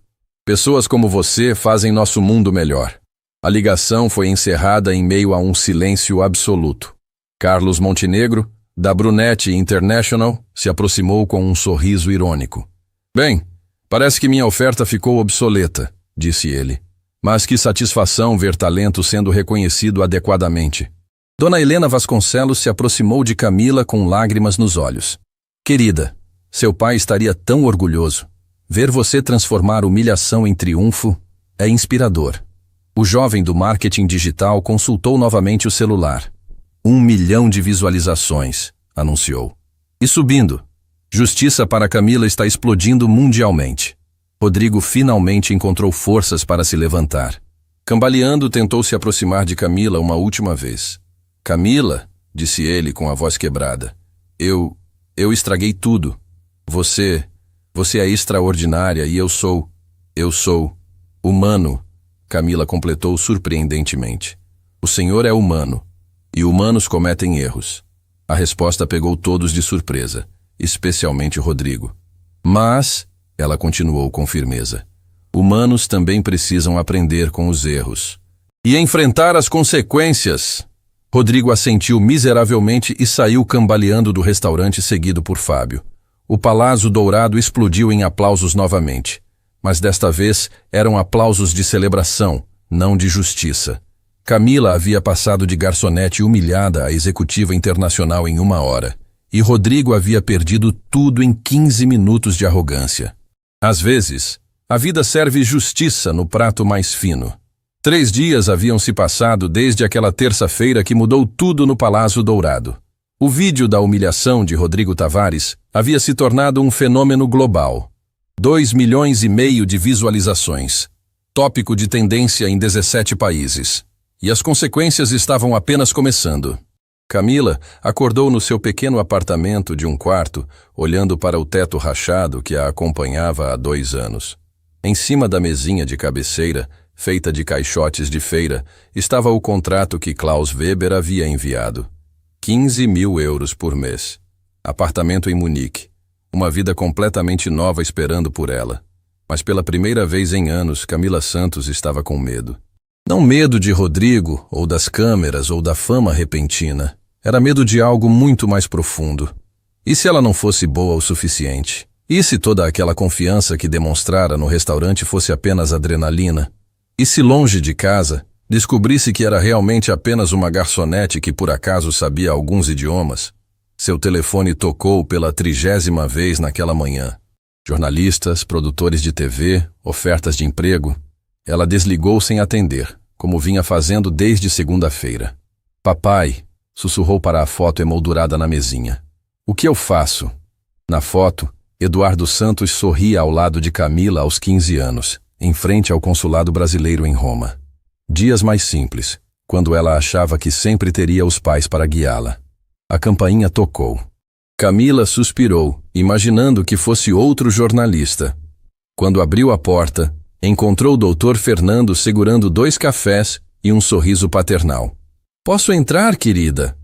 A: Pessoas como você fazem nosso mundo melhor. A ligação foi encerrada em meio a um silêncio absoluto. Carlos Montenegro, da Brunetti International, se aproximou com um sorriso irônico. Bem, parece que minha oferta ficou obsoleta, disse ele. Mas que satisfação ver talento sendo reconhecido adequadamente. Dona Helena Vasconcelos se aproximou de Camila com lágrimas nos olhos. Querida, seu pai estaria tão orgulhoso. Ver você transformar humilhação em triunfo é inspirador. O jovem do marketing digital consultou novamente o celular. 1 milhão de visualizações, anunciou. E subindo. Justiça para Camila está explodindo mundialmente. Rodrigo finalmente encontrou forças para se levantar. Cambaleando, tentou se aproximar de Camila uma última vez. Camila, disse ele com a voz quebrada, eu estraguei tudo. Você é extraordinária e eu sou humano, Camila completou surpreendentemente. O senhor é humano, e humanos cometem erros. A resposta pegou todos de surpresa, especialmente Rodrigo. Mas, ela continuou com firmeza, humanos também precisam aprender com os erros. E enfrentar as consequências. Rodrigo assentiu miseravelmente e saiu cambaleando do restaurante seguido por Fábio. O Palazzo Dourado explodiu em aplausos novamente. Mas desta vez eram aplausos de celebração, não de justiça. Camila havia passado de garçonete humilhada a executiva internacional em 1 hora. E Rodrigo havia perdido tudo em 15 minutos de arrogância. Às vezes, a vida serve justiça no prato mais fino. 3 dias haviam se passado desde aquela terça-feira que mudou tudo no Palazzo Dourado. O vídeo da humilhação de Rodrigo Tavares havia se tornado um fenômeno global. 2,5 milhões de visualizações. Tópico de tendência em 17 países. E as consequências estavam apenas começando. Camila acordou no seu pequeno apartamento de 1 quarto, olhando para o teto rachado que a acompanhava há 2 anos. Em cima da mesinha de cabeceira, feita de caixotes de feira, estava o contrato que Klaus Weber havia enviado. 15 mil euros por mês. Apartamento em Munique. Uma vida completamente nova esperando por ela. Mas pela primeira vez em anos, Camila Santos estava com medo. Não medo de Rodrigo, ou das câmeras, ou da fama repentina. Era medo de algo muito mais profundo. E se ela não fosse boa o suficiente? E se toda aquela confiança que demonstrara no restaurante fosse apenas adrenalina? E se longe de casa, descobrisse que era realmente apenas uma garçonete que por acaso sabia alguns idiomas? Seu telefone tocou pela 30ª vez naquela manhã. Jornalistas, produtores de TV, ofertas de emprego. Ela desligou sem atender, como vinha fazendo desde segunda-feira. Papai, sussurrou para a foto emoldurada na mesinha. O que eu faço? Na foto, Eduardo Santos sorria ao lado de Camila aos 15 anos, em frente ao consulado brasileiro em Roma. Dias mais simples, quando ela achava que sempre teria os pais para guiá-la. A campainha tocou. Camila suspirou, imaginando que fosse outro jornalista. Quando abriu a porta, encontrou o Dr. Fernando segurando 2 cafés e um sorriso paternal. Posso entrar, querida?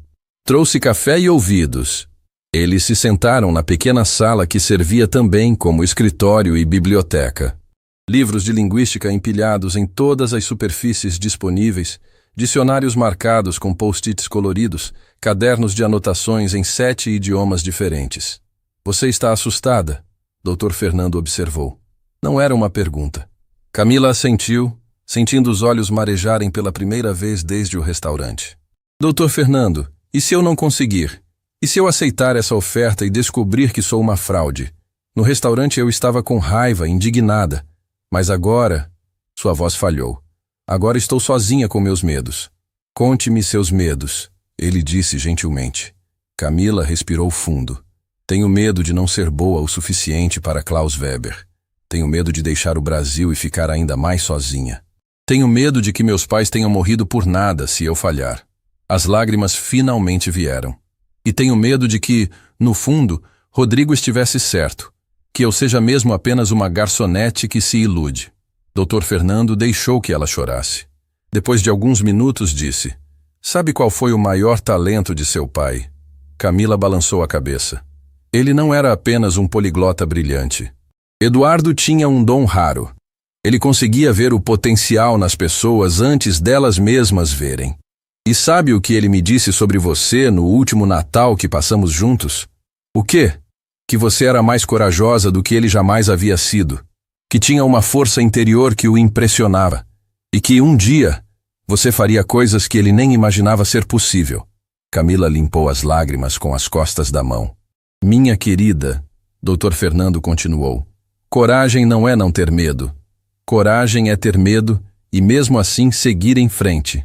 A: Trouxe café e ouvidos. Eles se sentaram na pequena sala que servia também como escritório e biblioteca. Livros de linguística empilhados em todas as superfícies disponíveis, dicionários marcados com post-its coloridos, cadernos de anotações em 7 idiomas diferentes. Você está assustada? Dr. Fernando observou. Não era uma pergunta. Camila assentiu, sentindo os olhos marejarem pela primeira vez desde o restaurante. Dr. Fernando, e se eu não conseguir? E se eu aceitar essa oferta e descobrir que sou uma fraude? No restaurante eu estava com raiva, indignada. Mas agora... Sua voz falhou. Agora estou sozinha com meus medos. Conte-me seus medos, ele disse gentilmente. Camila respirou fundo. Tenho medo de não ser boa o suficiente para Klaus Weber. Tenho medo de deixar o Brasil e ficar ainda mais sozinha. Tenho medo de que meus pais tenham morrido por nada se eu falhar. As lágrimas finalmente vieram. E tenho medo de que, no fundo, Rodrigo estivesse certo. Que eu seja mesmo apenas uma garçonete que se ilude. Dr. Fernando deixou que ela chorasse. Depois de alguns minutos disse, sabe qual foi o maior talento de seu pai? Camila balançou a cabeça. Ele não era apenas um poliglota brilhante. Eduardo tinha um dom raro. Ele conseguia ver o potencial nas pessoas antes delas mesmas verem. E sabe o que ele me disse sobre você no último Natal que passamos juntos? O quê? Que você era mais corajosa do que ele jamais havia sido, que tinha uma força interior que o impressionava, e que um dia você faria coisas que ele nem imaginava ser possível. Camila limpou as lágrimas com as costas da mão. Minha querida, Dr. Fernando continuou, coragem não é não ter medo. Coragem é ter medo e mesmo assim seguir em frente.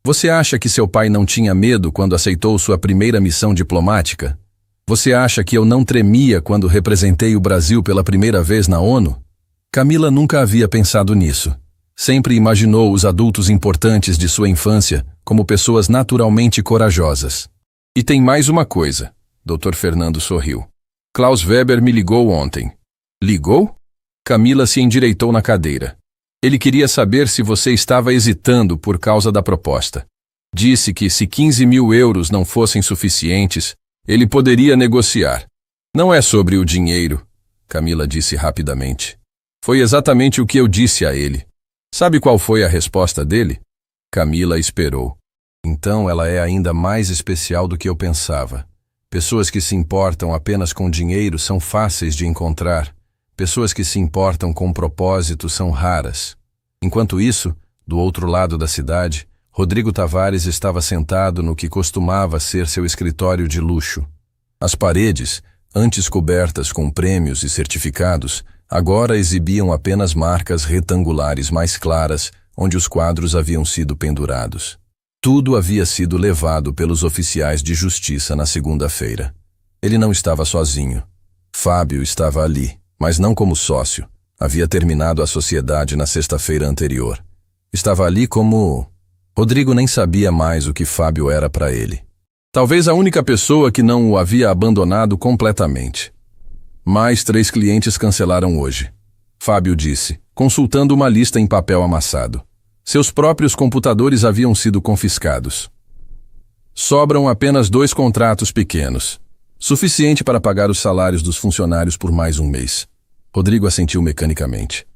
A: Você acha que seu pai não tinha medo quando aceitou sua primeira missão diplomática? Você acha que eu não tremia quando representei o Brasil pela primeira vez na ONU? Camila nunca havia pensado nisso. Sempre imaginou os adultos importantes de sua infância como pessoas naturalmente corajosas. E tem mais uma coisa, Dr. Fernando sorriu. Klaus Weber me ligou ontem. Ligou? Camila se endireitou na cadeira. Ele queria saber se você estava hesitando por causa da proposta. Disse que se 15 mil euros não fossem suficientes, ele poderia negociar. Não é sobre o dinheiro, Camila disse rapidamente. Foi exatamente o que eu disse a ele. Sabe qual foi a resposta dele? Camila esperou. Então ela é ainda mais especial do que eu pensava. Pessoas que se importam apenas com dinheiro são fáceis de encontrar. Pessoas que se importam com propósito são raras. Enquanto isso, do outro lado da cidade, Rodrigo Tavares estava sentado no que costumava ser seu escritório de luxo. As paredes, antes cobertas com prêmios e certificados, agora exibiam apenas marcas retangulares mais claras onde os quadros haviam sido pendurados. Tudo havia sido levado pelos oficiais de justiça na segunda-feira. Ele não estava sozinho. Fábio estava ali, mas não como sócio. Havia terminado a sociedade na sexta-feira anterior. Estava ali como... Rodrigo nem sabia mais o que Fábio era para ele. Talvez a única pessoa que não o havia abandonado completamente. Mais 3 clientes cancelaram hoje. Fábio disse, consultando uma lista em papel amassado. Seus próprios computadores haviam sido confiscados. Sobram apenas 2 contratos pequenos. Suficiente para pagar os salários dos funcionários por mais um mês. Rodrigo assentiu mecanicamente.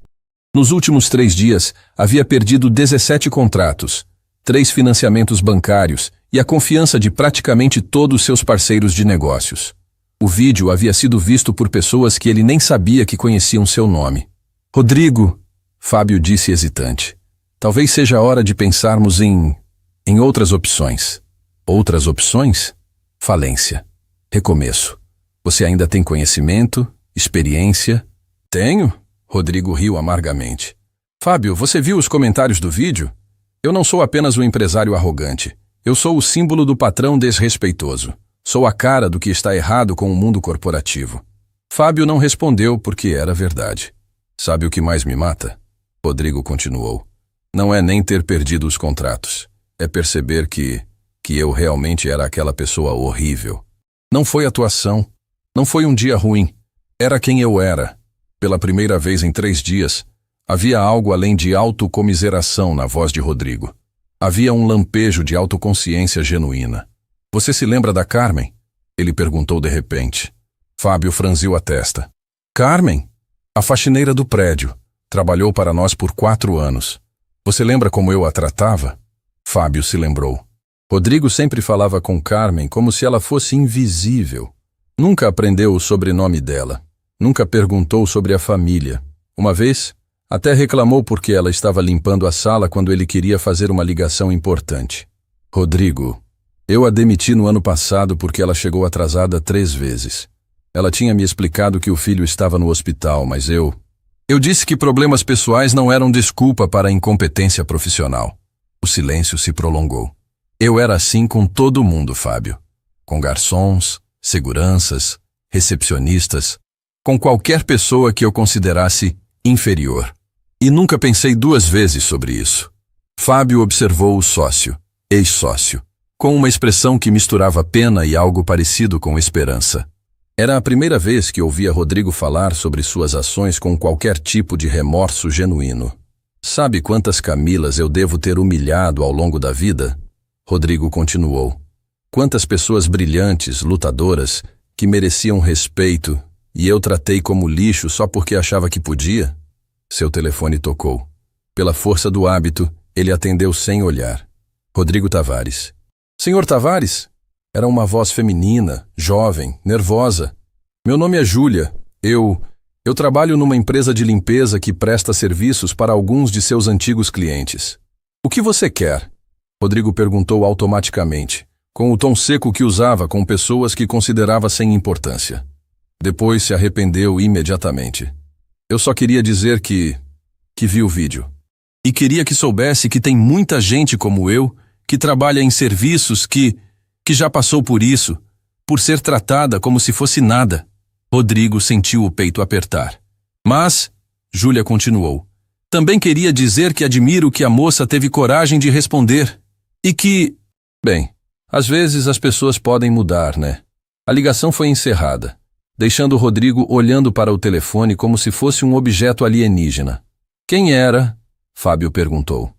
A: Nos últimos 3 dias, havia perdido 17 contratos, 3 financiamentos bancários e a confiança de praticamente todos seus parceiros de negócios. O vídeo havia sido visto por pessoas que ele nem sabia que conheciam seu nome. Rodrigo, Fábio disse hesitante. Talvez seja a hora de pensarmos em outras opções. Outras opções? Falência. Recomeço. Você ainda tem conhecimento, experiência? Tenho? Rodrigo riu amargamente. Fábio, você viu os comentários do vídeo? Eu não sou apenas um empresário arrogante. Eu sou o símbolo do patrão desrespeitoso. Sou a cara do que está errado com o mundo corporativo. Fábio não respondeu porque era verdade. Sabe o que mais me mata? Rodrigo continuou. Não é nem ter perdido os contratos. É perceber que eu realmente era aquela pessoa horrível. Não foi atuação. Não foi um dia ruim. Era quem eu era. Pela primeira vez em 3 dias, havia algo além de autocomiseração na voz de Rodrigo. Havia um lampejo de autoconsciência genuína. Você se lembra da Carmen? Ele perguntou de repente. Fábio franziu a testa. Carmen? A faxineira do prédio. Trabalhou para nós por 4 anos. Você lembra como eu a tratava? Fábio se lembrou. Rodrigo sempre falava com Carmen como se ela fosse invisível. Nunca aprendeu o sobrenome dela. Nunca perguntou sobre a família. Uma vez, até reclamou porque ela estava limpando a sala quando ele queria fazer uma ligação importante. Rodrigo, eu a demiti no ano passado porque ela chegou atrasada 3 vezes. Ela tinha me explicado que o filho estava no hospital, mas eu disse que problemas pessoais não eram desculpa para a incompetência profissional. O silêncio se prolongou. Eu era assim com todo mundo, Fábio. Com garçons, seguranças, recepcionistas, com qualquer pessoa que eu considerasse inferior. E nunca pensei 2 vezes sobre isso. Fábio observou o sócio, ex-sócio, com uma expressão que misturava pena e algo parecido com esperança. Era a primeira vez que ouvia Rodrigo falar sobre suas ações com qualquer tipo de remorso genuíno. Sabe quantas Camilas eu devo ter humilhado ao longo da vida? Rodrigo continuou. Quantas pessoas brilhantes, lutadoras, que mereciam respeito, e eu tratei como lixo só porque achava que podia? Seu telefone tocou. Pela força do hábito, ele atendeu sem olhar. Rodrigo Tavares. Senhor Tavares? Era uma voz feminina, jovem, nervosa. Meu nome é Júlia. Eu trabalho numa empresa de limpeza que presta serviços para alguns de seus antigos clientes. O que você quer? Rodrigo perguntou automaticamente, com o tom seco que usava com pessoas que considerava sem importância. Depois se arrependeu imediatamente. Eu só queria dizer que vi o vídeo. E queria que soubesse que tem muita gente como eu, que trabalha em serviços que já passou por isso, por ser tratada como se fosse nada. Rodrigo sentiu o peito apertar. Mas, Júlia continuou, também queria dizer que admiro que a moça teve coragem de responder. E que, bem, às vezes as pessoas podem mudar, né? A ligação foi encerrada, deixando Rodrigo olhando para o telefone como se fosse um objeto alienígena. Quem era? Fábio perguntou.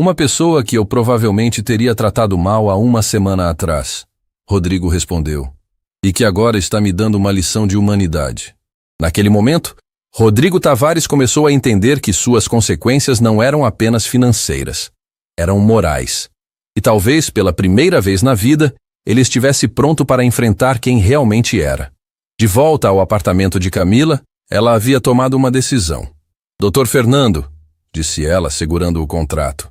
A: Uma pessoa que eu provavelmente teria tratado mal há uma semana atrás. Rodrigo respondeu. E que agora está me dando uma lição de humanidade. Naquele momento, Rodrigo Tavares começou a entender que suas consequências não eram apenas financeiras, eram morais. E talvez, pela primeira vez na vida, ele estivesse pronto para enfrentar quem realmente era. De volta ao apartamento de Camila, ela havia tomado uma decisão. Dr. Fernando, disse ela, segurando o contrato.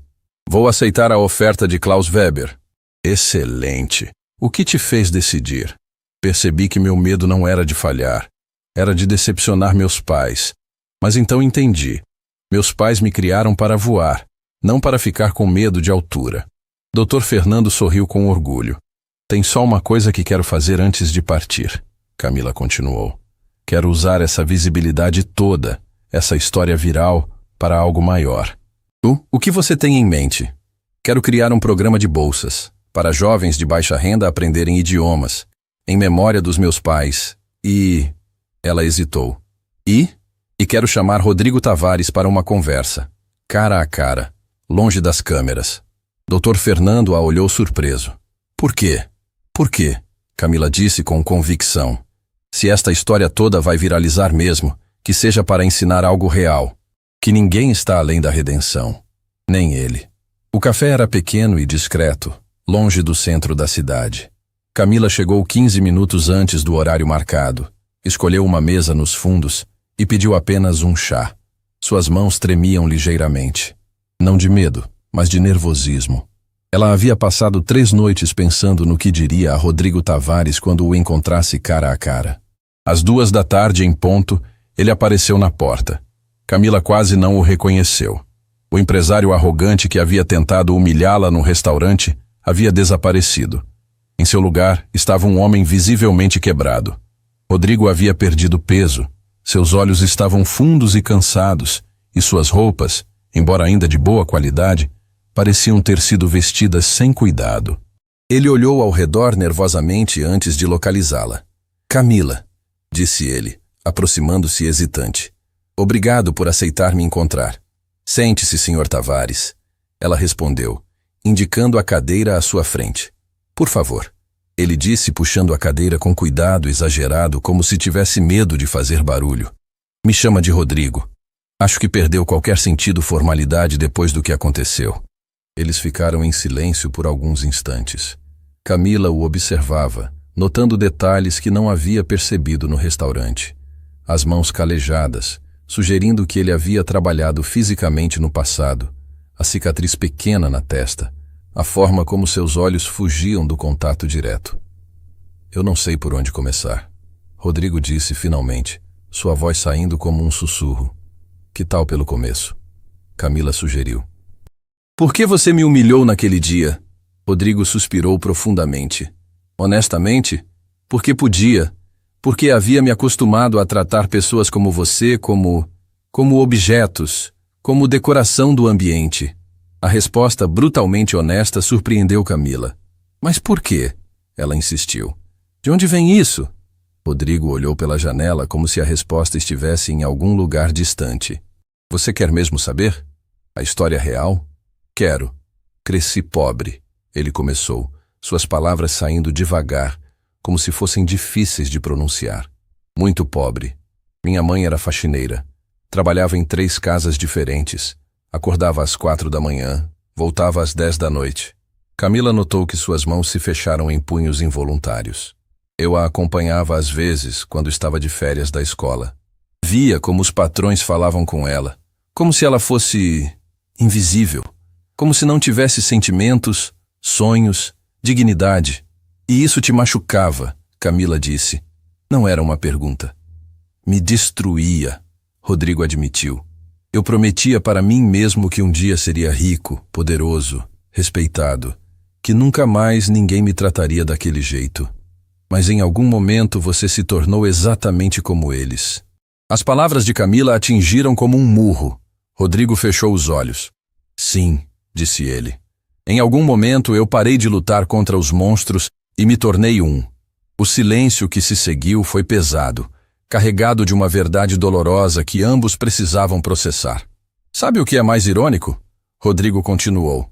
A: Vou aceitar a oferta de Klaus Weber. Excelente. O que te fez decidir? Percebi que meu medo não era de falhar, era de decepcionar meus pais. Mas então entendi. Meus pais me criaram para voar, não para ficar com medo de altura. Dr. Fernando sorriu com orgulho. Tem só uma coisa que quero fazer antes de partir, Camila continuou. Quero usar essa visibilidade toda, essa história viral, para algo maior. O que você tem em mente? Quero criar um programa de bolsas, para jovens de baixa renda aprenderem idiomas, em memória dos meus pais, e... Ela hesitou. E quero chamar Rodrigo Tavares para uma conversa, cara a cara, longe das câmeras. Dr. Fernando a olhou surpreso. Por quê? Por quê? Camila disse com convicção. Se esta história toda vai viralizar mesmo, que seja para ensinar algo real, que ninguém está além da redenção, nem ele. O café era pequeno e discreto, longe do centro da cidade. Camila chegou 15 minutos antes do horário marcado, escolheu uma mesa nos fundos e pediu apenas um chá. Suas mãos tremiam ligeiramente. Não de medo, mas de nervosismo. Ela havia passado 3 noites pensando no que diria a Rodrigo Tavares quando o encontrasse cara a cara. Às 14h em ponto, ele apareceu na porta. Camila quase não o reconheceu. O empresário arrogante que havia tentado humilhá-la no restaurante havia desaparecido. Em seu lugar estava um homem visivelmente quebrado. Rodrigo havia perdido peso, seus olhos estavam fundos e cansados, e suas roupas, embora ainda de boa qualidade, pareciam ter sido vestidas sem cuidado. Ele olhou ao redor nervosamente antes de localizá-la. Camila, disse ele, aproximando-se hesitante. Obrigado por aceitar me encontrar. Sente-se, Sr. Tavares. Ela respondeu, indicando a cadeira à sua frente. Por favor. Ele disse, puxando a cadeira com cuidado exagerado, como se tivesse medo de fazer barulho. Me chama de Rodrigo. Acho que perdeu qualquer sentido formalidade depois do que aconteceu. Eles ficaram em silêncio por alguns instantes. Camila o observava, notando detalhes que não havia percebido no restaurante. As mãos calejadas, sugerindo que ele havia trabalhado fisicamente no passado, a cicatriz pequena na testa, a forma como seus olhos fugiam do contato direto. Eu não sei por onde começar. Rodrigo disse finalmente, sua voz saindo como um sussurro. Que tal pelo começo? Camila sugeriu. Por que você me humilhou naquele dia? Rodrigo suspirou profundamente. Honestamente, porque podia. Porque havia me acostumado a tratar pessoas como você como objetos, como decoração do ambiente. A resposta brutalmente honesta surpreendeu Camila. Mas por quê? Ela insistiu. De onde vem isso? Rodrigo olhou pela janela como se a resposta estivesse em algum lugar distante. Você quer mesmo saber? A história real? Quero. Cresci pobre, ele começou, suas palavras saindo devagar, como se fossem difíceis de pronunciar. Muito pobre. Minha mãe era faxineira. Trabalhava em 3 casas diferentes. Acordava às 4 da manhã, voltava às 10 da noite. Camila notou que suas mãos se fecharam em punhos involuntários. Eu a acompanhava às vezes quando estava de férias da escola. Via como os patrões falavam com ela, como se ela fosse invisível, como se não tivesse sentimentos, sonhos, dignidade. E isso te machucava, Camila disse. Não era uma pergunta. Me destruía, Rodrigo admitiu. Eu prometia para mim mesmo que um dia seria rico, poderoso, respeitado, que nunca mais ninguém me trataria daquele jeito. Mas em algum momento você se tornou exatamente como eles. As palavras de Camila atingiram como um murro. Rodrigo fechou os olhos. Sim, disse ele. Em algum momento eu parei de lutar contra os monstros e me tornei um. O silêncio que se seguiu foi pesado, carregado de uma verdade dolorosa que ambos precisavam processar. Sabe o que é mais irônico? Rodrigo continuou.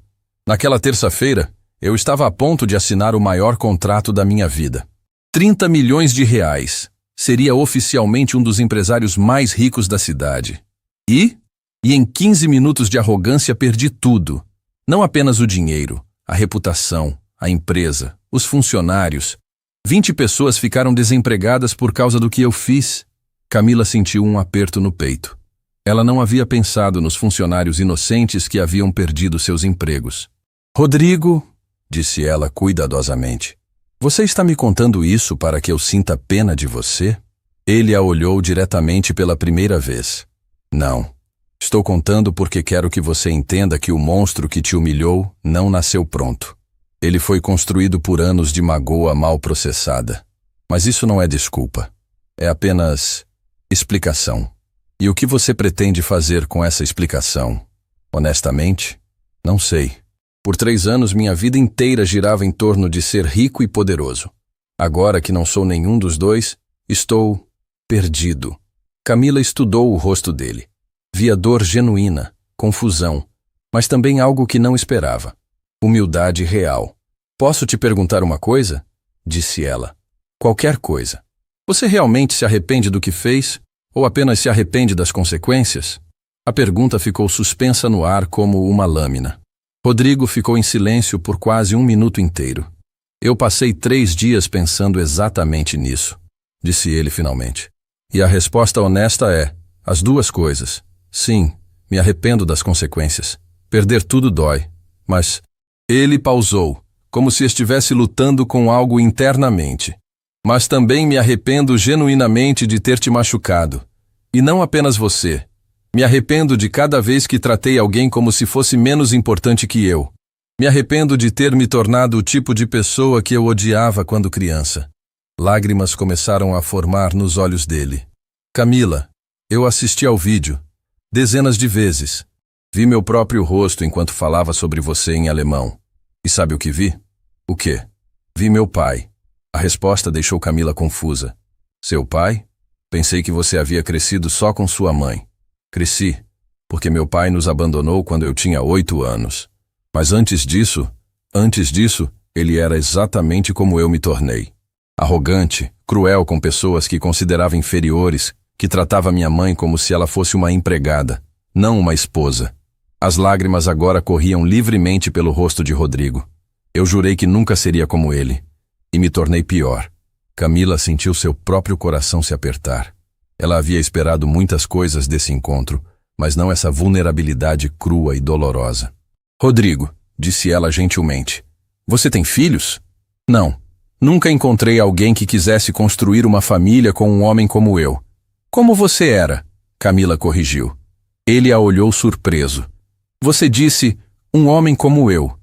A: Naquela terça-feira, eu estava a ponto de assinar o maior contrato da minha vida. 30 milhões de reais. Seria oficialmente um dos empresários mais ricos da cidade. E em 15 minutos de arrogância perdi tudo. Não apenas o dinheiro, a reputação, a empresa, os funcionários. 20 pessoas ficaram desempregadas por causa do que eu fiz. Camila sentiu um aperto no peito. Ela não havia pensado nos funcionários inocentes que haviam perdido seus empregos. Rodrigo, disse ela cuidadosamente, você está me contando isso para que eu sinta pena de você? Ele a olhou diretamente pela primeira vez. Não. Estou contando porque quero que você entenda que o monstro que te humilhou não nasceu pronto. Ele foi construído por anos de magoa mal processada. Mas isso não é desculpa. É apenas explicação. E o que você pretende fazer com essa explicação? Honestamente, não sei. Por 3 anos minha vida inteira girava em torno de ser rico e poderoso. Agora que não sou nenhum dos dois, estou perdido. Camila estudou o rosto dele. Via dor genuína, confusão, mas também algo que não esperava. Humildade real. Posso te perguntar uma coisa? Disse ela. Qualquer coisa. Você realmente se arrepende do que fez? Ou apenas se arrepende das consequências? A pergunta ficou suspensa no ar como uma lâmina. Rodrigo ficou em silêncio por quase 1 minuto inteiro. Eu passei 3 dias pensando exatamente nisso, disse ele finalmente. E a resposta honesta é, as duas coisas. Sim, me arrependo das consequências. Perder tudo dói. Mas ele pausou, como se estivesse lutando com algo internamente. Mas também me arrependo genuinamente de ter te machucado. E não apenas você. Me arrependo de cada vez que tratei alguém como se fosse menos importante que eu. Me arrependo de ter me tornado o tipo de pessoa que eu odiava quando criança. Lágrimas começaram a formar nos olhos dele. Camila, eu assisti ao vídeo. Dezenas de vezes. Vi meu próprio rosto enquanto falava sobre você em alemão. E sabe o que vi? O quê? Vi meu pai. A resposta deixou Camila confusa. Seu pai? Pensei que você havia crescido só com sua mãe. Cresci, porque meu pai nos abandonou quando eu tinha 8 anos. Mas antes disso, ele era exatamente como eu me tornei. Arrogante, cruel com pessoas que considerava inferiores, que tratava minha mãe como se ela fosse uma empregada, não uma esposa. As lágrimas agora corriam livremente pelo rosto de Rodrigo. Eu jurei que nunca seria como ele. E me tornei pior. Camila sentiu seu próprio coração se apertar. Ela havia esperado muitas coisas desse encontro, mas não essa vulnerabilidade crua e dolorosa. Rodrigo, disse ela gentilmente, você tem filhos? Não. Nunca encontrei alguém que quisesse construir uma família com um homem como eu. Como você era? Camila corrigiu. Ele a olhou surpreso. Você disse, um homem como eu.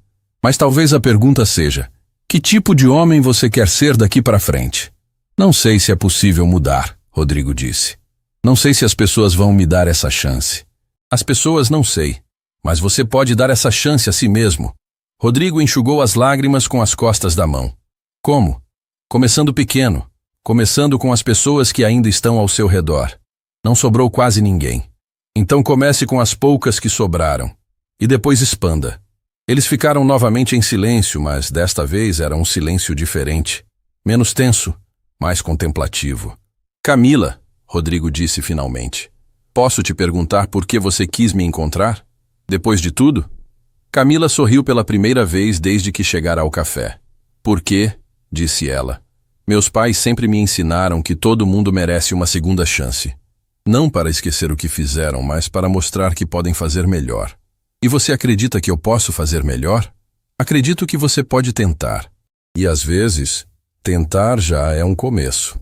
A: Mas talvez a pergunta seja, que tipo de homem você quer ser daqui para frente? Não sei se é possível mudar. Rodrigo disse. Não sei se as pessoas vão me dar essa chance. As pessoas não sei, mas você pode dar essa chance a si mesmo. Rodrigo enxugou as lágrimas com as costas da mão. Como? Começando pequeno, começando com as pessoas que ainda estão ao seu redor. Não sobrou quase ninguém. Então comece com as poucas que sobraram. E depois expanda. Eles ficaram novamente em silêncio, mas desta vez era um silêncio diferente. Menos tenso, mais contemplativo. Camila, Rodrigo disse finalmente, posso te perguntar por que você quis me encontrar? Depois de tudo? Camila sorriu pela primeira vez desde que chegara ao café. Por quê? Disse ela. Meus pais sempre me ensinaram que todo mundo merece uma segunda chance. Não para esquecer o que fizeram, mas para mostrar que podem fazer melhor. E você acredita que eu posso fazer melhor? Acredito que você pode tentar. E às vezes, tentar já é um começo.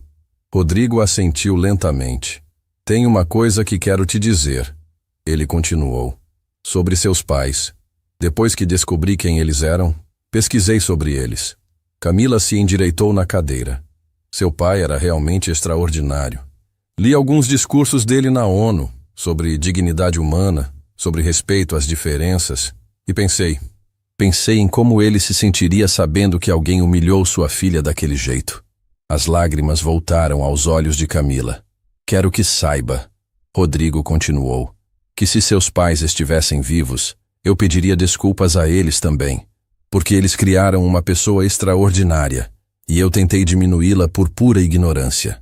A: Rodrigo assentiu lentamente. Tem uma coisa que quero te dizer. Ele continuou. Sobre seus pais. Depois que descobri quem eles eram, pesquisei sobre eles. Camila se endireitou na cadeira. Seu pai era realmente extraordinário. Li alguns discursos dele na ONU, sobre dignidade humana, sobre respeito às diferenças, e pensei em como ele se sentiria sabendo que alguém humilhou sua filha daquele jeito. As lágrimas voltaram aos olhos de Camila. Quero que saiba, Rodrigo continuou, que se seus pais estivessem vivos, eu pediria desculpas a eles também, porque eles criaram uma pessoa extraordinária, e eu tentei diminuí-la por pura ignorância.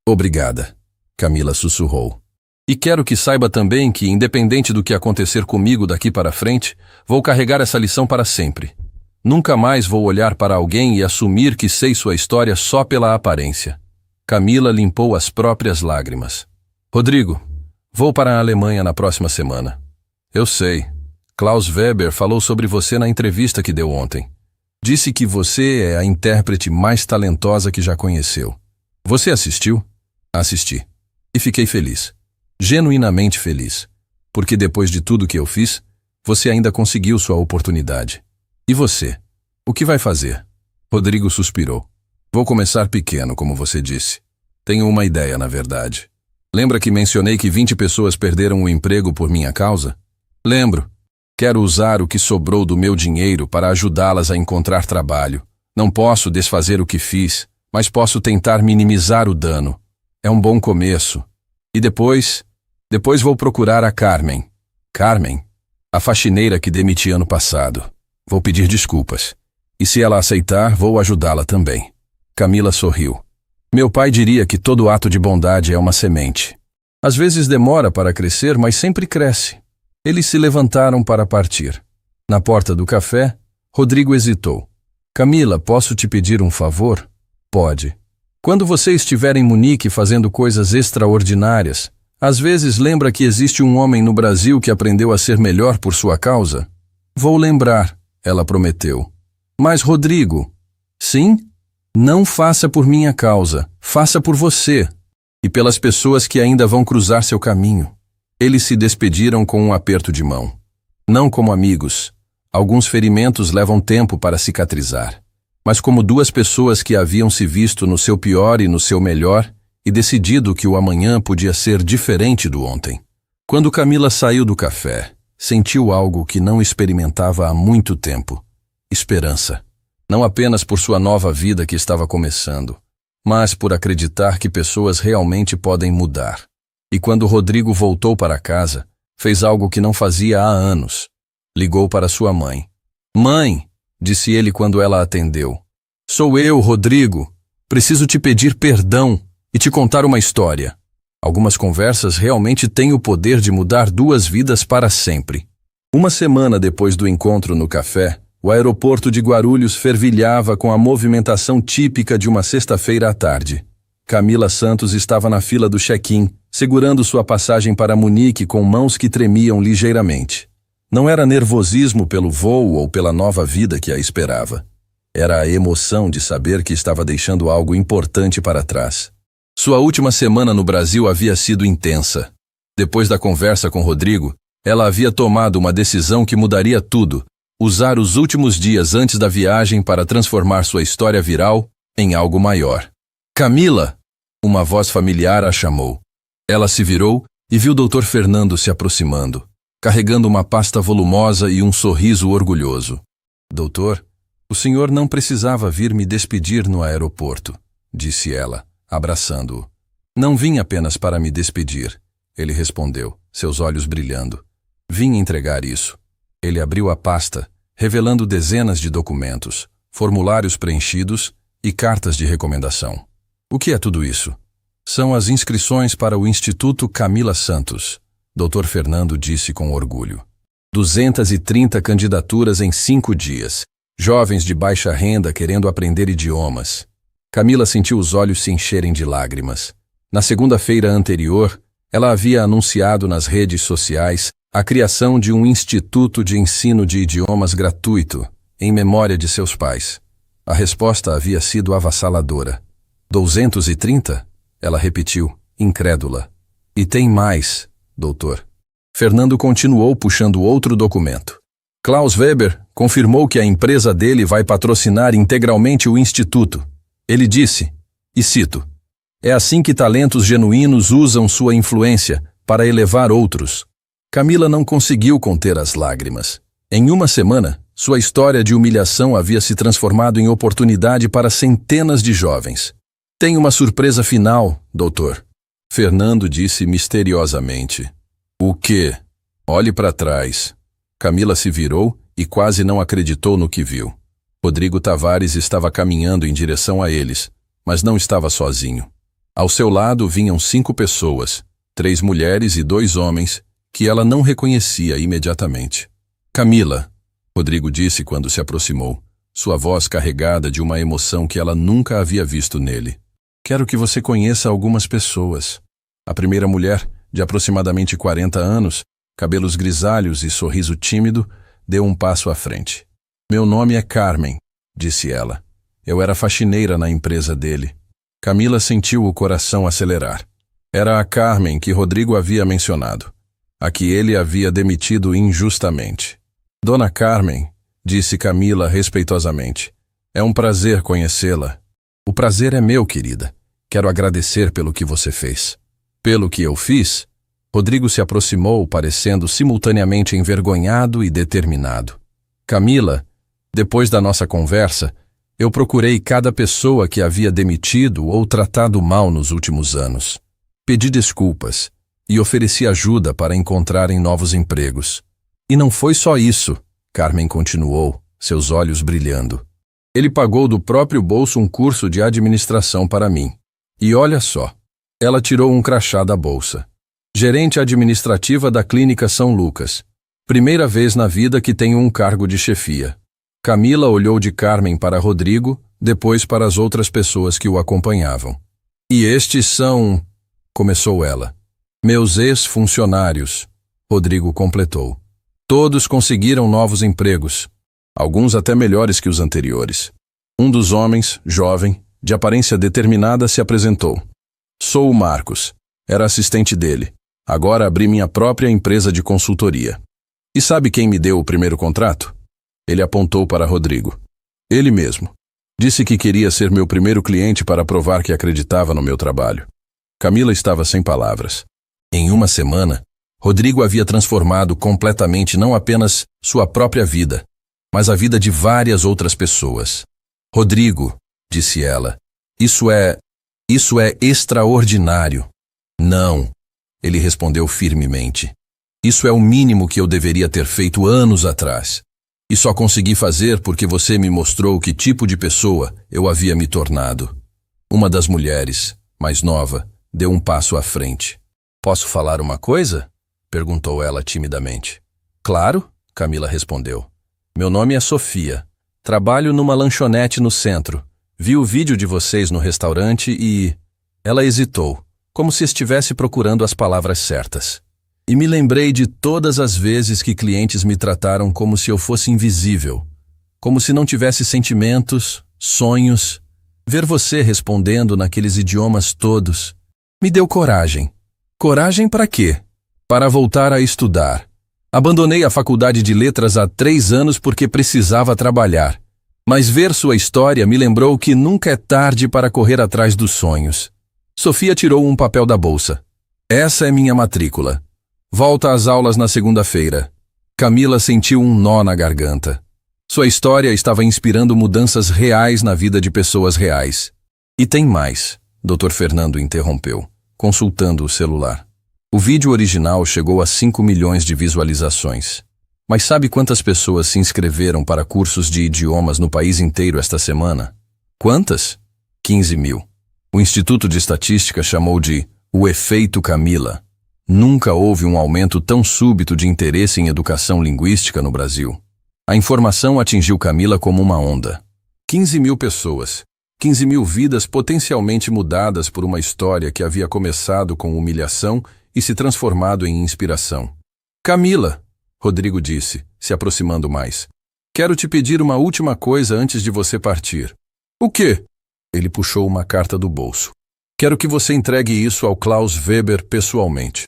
A: Obrigada, Camila sussurrou. E quero que saiba também que, independente do que acontecer comigo daqui para frente, vou carregar essa lição para sempre. Nunca mais vou olhar para alguém e assumir que sei sua história só pela aparência. Camila limpou as próprias lágrimas. Rodrigo, vou para a Alemanha na próxima semana. Eu sei. Klaus Weber falou sobre você na entrevista que deu ontem. Disse que você é a intérprete mais talentosa que já conheceu. Você assistiu? Assisti. E fiquei feliz. Genuinamente feliz. Porque depois de tudo que eu fiz, você ainda conseguiu sua oportunidade. E você? O que vai fazer? Rodrigo suspirou. Vou começar pequeno, como você disse. Tenho uma ideia, na verdade. Lembra que mencionei que 20 pessoas perderam o emprego por minha causa? Lembro. Quero usar o que sobrou do meu dinheiro para ajudá-las a encontrar trabalho. Não posso desfazer o que fiz, mas posso tentar minimizar o dano. É um bom começo. E depois vou procurar a Carmen. Carmen? A faxineira que demiti ano passado. Vou pedir desculpas. E se ela aceitar, vou ajudá-la também. Camila sorriu. Meu pai diria que todo ato de bondade é uma semente. Às vezes demora para crescer, mas sempre cresce. Eles se levantaram para partir. Na porta do café, Rodrigo hesitou. Camila, posso te pedir um favor? Pode. Quando você estiver em Munique fazendo coisas extraordinárias, às vezes lembra que existe um homem no Brasil que aprendeu a ser melhor por sua causa? Vou lembrar, ela prometeu. Mas, Rodrigo, sim? Não faça por minha causa, faça por você e pelas pessoas que ainda vão cruzar seu caminho. Eles se despediram com um aperto de mão. Não como amigos. Alguns ferimentos levam tempo para cicatrizar. Mas como duas pessoas que haviam se visto no seu pior e no seu melhor e decidido que o amanhã podia ser diferente do ontem. Quando Camila saiu do café, sentiu algo que não experimentava há muito tempo. Esperança. Não apenas por sua nova vida que estava começando, mas por acreditar que pessoas realmente podem mudar. E quando Rodrigo voltou para casa, fez algo que não fazia há anos. Ligou para sua mãe. Mãe, disse ele quando ela atendeu. Sou eu, Rodrigo. Preciso te pedir perdão e te contar uma história. Algumas conversas realmente têm o poder de mudar duas vidas para sempre. Uma semana depois do encontro no café, o aeroporto de Guarulhos fervilhava com a movimentação típica de uma sexta-feira à tarde. Camila Santos estava na fila do check-in, segurando sua passagem para Munique com mãos que tremiam ligeiramente. Não era nervosismo pelo voo ou pela nova vida que a esperava. Era a emoção de saber que estava deixando algo importante para trás. Sua última semana no Brasil havia sido intensa. Depois da conversa com Rodrigo, ela havia tomado uma decisão que mudaria tudo: usar os últimos dias antes da viagem para transformar sua história viral em algo maior. Camila! Uma voz familiar a chamou. Ela se virou e viu o Dr. Fernando se aproximando, carregando uma pasta volumosa e um sorriso orgulhoso. Doutor, o senhor não precisava vir me despedir no aeroporto, disse ela, abraçando-o. Não vim apenas para me despedir, ele respondeu, seus olhos brilhando. Vim entregar isso. Ele abriu a pasta, revelando dezenas de documentos, formulários preenchidos e cartas de recomendação. O que é tudo isso? São as inscrições para o Instituto Camila Santos, Dr. Fernando disse com orgulho. 230 candidaturas em 5 dias. Jovens de baixa renda querendo aprender idiomas. Camila sentiu os olhos se encherem de lágrimas. Na segunda-feira anterior, ela havia anunciado nas redes sociais a criação de um instituto de ensino de idiomas gratuito, em memória de seus pais. A resposta havia sido avassaladora. 230? Ela repetiu, incrédula. E tem mais, doutor. Fernando continuou puxando outro documento. Klaus Weber confirmou que a empresa dele vai patrocinar integralmente o instituto. Ele disse, e cito, "É assim que talentos genuínos usam sua influência para elevar outros." Camila não conseguiu conter as lágrimas. Em uma semana, sua história de humilhação havia se transformado em oportunidade para centenas de jovens. "Tem uma surpresa final, doutor." Fernando disse misteriosamente. "O quê?" "Olhe para trás." Camila se virou e quase não acreditou no que viu. Rodrigo Tavares estava caminhando em direção a eles, mas não estava sozinho. Ao seu lado vinham 5 pessoas, 3 mulheres e 2 homens, que ela não reconhecia imediatamente. "Camila," Rodrigo disse quando se aproximou, sua voz carregada de uma emoção que ela nunca havia visto nele. "Quero que você conheça algumas pessoas." A primeira mulher, de aproximadamente 40 anos, cabelos grisalhos e sorriso tímido, deu um passo à frente. "Meu nome é Carmen," disse ela. "Eu era faxineira na empresa dele." Camila sentiu o coração acelerar. Era a Carmen que Rodrigo havia mencionado, a que ele havia demitido injustamente. "Dona Carmen," disse Camila respeitosamente, "é um prazer conhecê-la." "O prazer é meu, querida. Quero agradecer pelo que você fez." "Pelo que eu fiz?" Rodrigo se aproximou, parecendo simultaneamente envergonhado e determinado. "Camila, depois da nossa conversa, eu procurei cada pessoa que havia demitido ou tratado mal nos últimos anos. Pedi desculpas e ofereci ajuda para encontrarem novos empregos. E não foi só isso," Carmen continuou, seus olhos brilhando. "Ele pagou do próprio bolso um curso de administração para mim. E olha só." Ela tirou um crachá da bolsa. "Gerente administrativa da Clínica São Lucas. Primeira vez na vida que tenho um cargo de chefia." Camila olhou de Carmen para Rodrigo, depois para as outras pessoas que o acompanhavam. "E estes são..." começou ela. "Meus ex-funcionários," Rodrigo completou. "Todos conseguiram novos empregos, alguns até melhores que os anteriores." Um dos homens, jovem, de aparência determinada, se apresentou. "Sou o Marcos. Era assistente dele. Agora abri minha própria empresa de consultoria." "E sabe quem me deu o primeiro contrato?" Ele apontou para Rodrigo. "Ele mesmo. Disse que queria ser meu primeiro cliente para provar que acreditava no meu trabalho." Camila estava sem palavras. Em uma semana, Rodrigo havia transformado completamente não apenas sua própria vida, mas a vida de várias outras pessoas. "Rodrigo," disse ela, Isso é extraordinário." "Não," ele respondeu firmemente. "Isso é o mínimo que eu deveria ter feito anos atrás. E só consegui fazer porque você me mostrou que tipo de pessoa eu havia me tornado." Uma das mulheres, mais nova, deu um passo à frente. "Posso falar uma coisa?" perguntou ela timidamente. "Claro," Camila respondeu. "Meu nome é Sofia. Trabalho numa lanchonete no centro. Vi o vídeo de vocês no restaurante e..." Ela hesitou, como se estivesse procurando as palavras certas. "E me lembrei de todas as vezes que clientes me trataram como se eu fosse invisível, como se não tivesse sentimentos, sonhos. Ver você respondendo naqueles idiomas todos me deu coragem." "Coragem para quê?" "Para voltar a estudar. Abandonei a faculdade de letras há 3 anos porque precisava trabalhar. Mas ver sua história me lembrou que nunca é tarde para correr atrás dos sonhos." Sofia tirou um papel da bolsa. "Essa é minha matrícula. Volta às aulas na segunda-feira." Camila sentiu um nó na garganta. Sua história estava inspirando mudanças reais na vida de pessoas reais. "E tem mais," Dr. Fernando interrompeu, consultando o celular. "O vídeo original chegou a 5 milhões de visualizações. Mas sabe quantas pessoas se inscreveram para cursos de idiomas no país inteiro esta semana? Quantas? 15 mil. O Instituto de Estatística chamou de o efeito Camila. Nunca houve um aumento tão súbito de interesse em educação linguística no Brasil. A informação atingiu Camila como uma onda. 15.000 pessoas, 15.000 vidas potencialmente mudadas por uma história que havia começado com humilhação e se transformado em inspiração. Camila, Rodrigo disse, se aproximando mais. Quero te pedir uma última coisa antes de você partir. O quê? Ele puxou uma carta do bolso. Quero que você entregue isso ao Klaus Weber pessoalmente.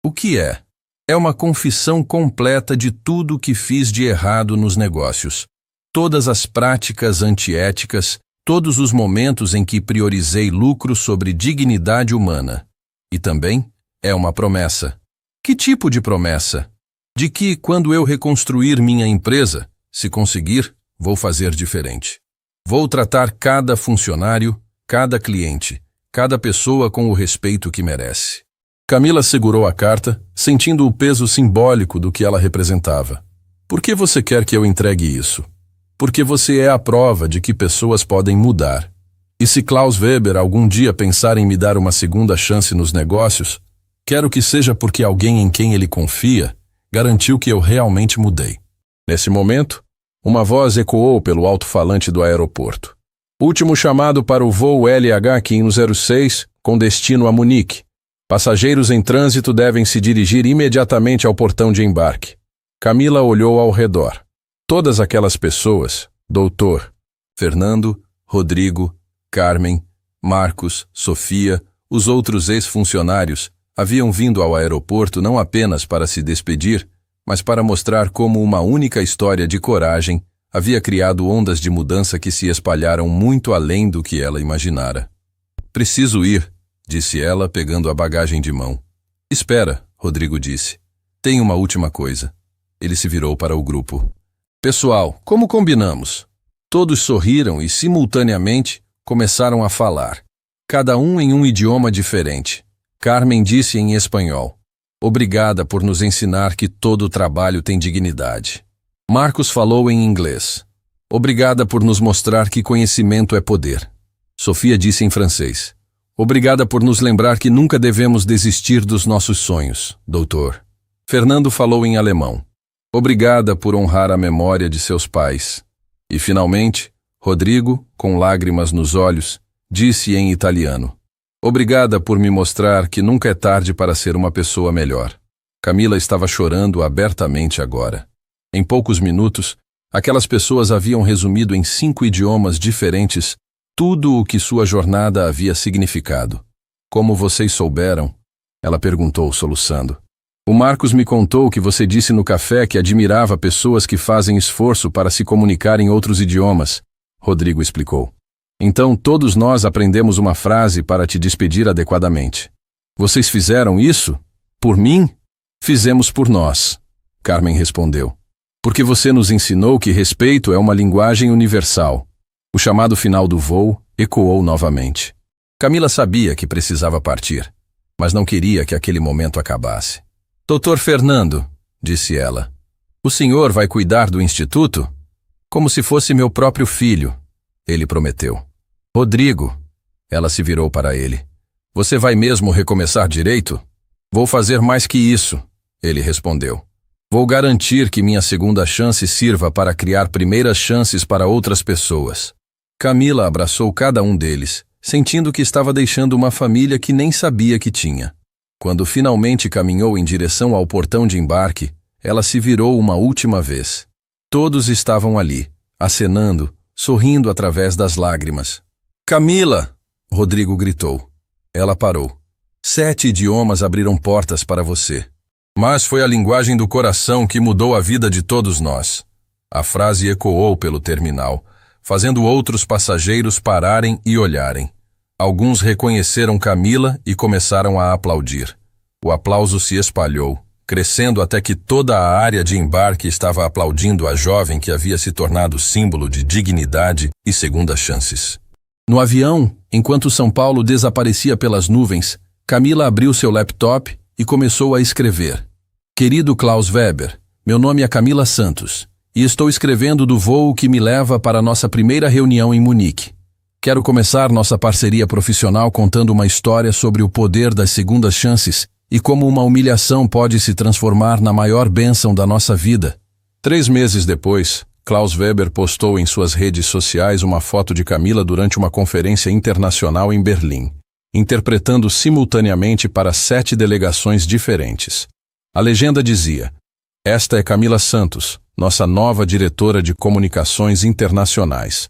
A: O que é? É uma confissão completa de tudo o que fiz de errado nos negócios. Todas as práticas antiéticas, todos os momentos em que priorizei lucro sobre dignidade humana. E também é uma promessa. Que tipo de promessa? De que, quando eu reconstruir minha empresa, se conseguir, vou fazer diferente. Vou tratar cada funcionário, cada cliente, cada pessoa com o respeito que merece. Camila segurou a carta, sentindo o peso simbólico do que ela representava. Por que você quer que eu entregue isso? Porque você é a prova de que pessoas podem mudar. E se Klaus Weber algum dia pensar em me dar uma segunda chance nos negócios, quero que seja porque alguém em quem ele confia garantiu que eu realmente mudei. Nesse momento, uma voz ecoou pelo alto-falante do aeroporto. Último chamado para o voo LH506 com destino a Munique. Passageiros em trânsito devem se dirigir imediatamente ao portão de embarque. Camila olhou ao redor. Todas aquelas pessoas, Doutor, Fernando, Rodrigo, Carmen, Marcos, Sofia, os outros ex-funcionários, haviam vindo ao aeroporto não apenas para se despedir, mas para mostrar como uma única história de coragem havia criado ondas de mudança que se espalharam muito além do que ela imaginara. Preciso ir, disse ela, pegando a bagagem de mão. Espera, Rodrigo disse. Tem uma última coisa. Ele se virou para o grupo. Pessoal, como combinamos? Todos sorriram e, simultaneamente, começaram a falar. Cada um em um idioma diferente. Carmen disse em espanhol. Obrigada por nos ensinar que todo trabalho tem dignidade. Marcos falou em inglês. Obrigada por nos mostrar que conhecimento é poder. Sofia disse em francês. Obrigada por nos lembrar que nunca devemos desistir dos nossos sonhos, doutor. Fernando falou em alemão. Obrigada por honrar a memória de seus pais. E, finalmente, Rodrigo, com lágrimas nos olhos, disse em italiano. Obrigada por me mostrar que nunca é tarde para ser uma pessoa melhor. Camila estava chorando abertamente agora. Em poucos minutos, aquelas pessoas haviam resumido em 5 idiomas diferentes tudo o que sua jornada havia significado. Como vocês souberam? Ela perguntou, soluçando. O Marcos me contou que você disse no café que admirava pessoas que fazem esforço para se comunicar em outros idiomas. Rodrigo explicou. Então todos nós aprendemos uma frase para te despedir adequadamente. Vocês fizeram isso? Por mim? Fizemos por nós. Carmen respondeu. Porque você nos ensinou que respeito é uma linguagem universal. O chamado final do voo ecoou novamente. Camila sabia que precisava partir, mas não queria que aquele momento acabasse. Doutor Fernando, disse ela, o senhor vai cuidar do instituto? Como se fosse meu próprio filho, ele prometeu. Rodrigo, ela se virou para ele. Você vai mesmo recomeçar direito? Vou fazer mais que isso, ele respondeu. Vou garantir que minha segunda chance sirva para criar primeiras chances para outras pessoas. Camila abraçou cada um deles, sentindo que estava deixando uma família que nem sabia que tinha. Quando finalmente caminhou em direção ao portão de embarque, ela se virou uma última vez. Todos estavam ali, acenando, sorrindo através das lágrimas. Camila! Rodrigo gritou. Ela parou. 7 idiomas abriram portas para você. Mas foi a linguagem do coração que mudou a vida de todos nós. A frase ecoou pelo terminal, fazendo outros passageiros pararem e olharem. Alguns reconheceram Camila e começaram a aplaudir. O aplauso se espalhou, crescendo até que toda a área de embarque estava aplaudindo a jovem que havia se tornado símbolo de dignidade e segundas chances. No avião, enquanto São Paulo desaparecia pelas nuvens, Camila abriu seu laptop e começou a escrever. Querido Klaus Weber, meu nome é Camila Santos, e estou escrevendo do voo que me leva para nossa primeira reunião em Munique. Quero começar nossa parceria profissional contando uma história sobre o poder das segundas chances e como uma humilhação pode se transformar na maior bênção da nossa vida. 3 meses depois, Klaus Weber postou em suas redes sociais uma foto de Camila durante uma conferência internacional em Berlim, interpretando simultaneamente para 7 delegações diferentes. A legenda dizia: "Esta é Camila Santos, nossa nova diretora de comunicações internacionais.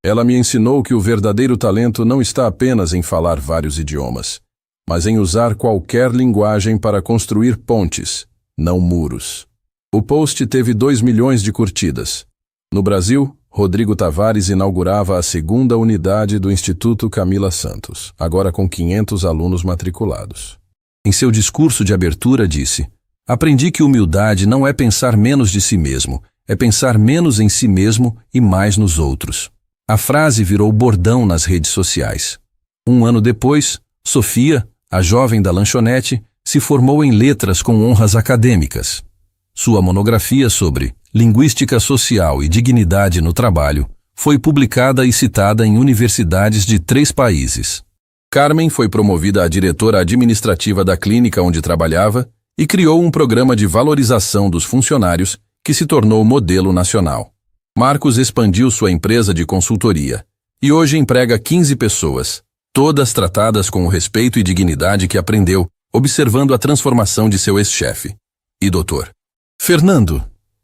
A: Ela me ensinou que o verdadeiro talento não está apenas em falar vários idiomas, mas em usar qualquer linguagem para construir pontes, não muros." O post teve 2 milhões de curtidas. No Brasil, Rodrigo Tavares inaugurava a 2ª unidade do Instituto Camila Santos, agora com 500 alunos matriculados. Em seu discurso de abertura disse: "Aprendi que humildade não é pensar menos de si mesmo, é pensar menos em si mesmo e mais nos outros." A frase virou bordão nas redes sociais. 1 ano depois, Sofia, a jovem da lanchonete, se formou em letras com honras acadêmicas. Sua monografia sobre linguística social e dignidade no trabalho foi publicada e citada em universidades de 3 países. Carmen foi promovida a diretora administrativa da clínica onde trabalhava e criou um programa de valorização dos funcionários que se tornou modelo nacional. Marcos expandiu sua empresa de consultoria e hoje emprega 15 pessoas, todas tratadas com o respeito e dignidade que aprendeu, observando a transformação de seu ex-chefe. E Dr. Fernando,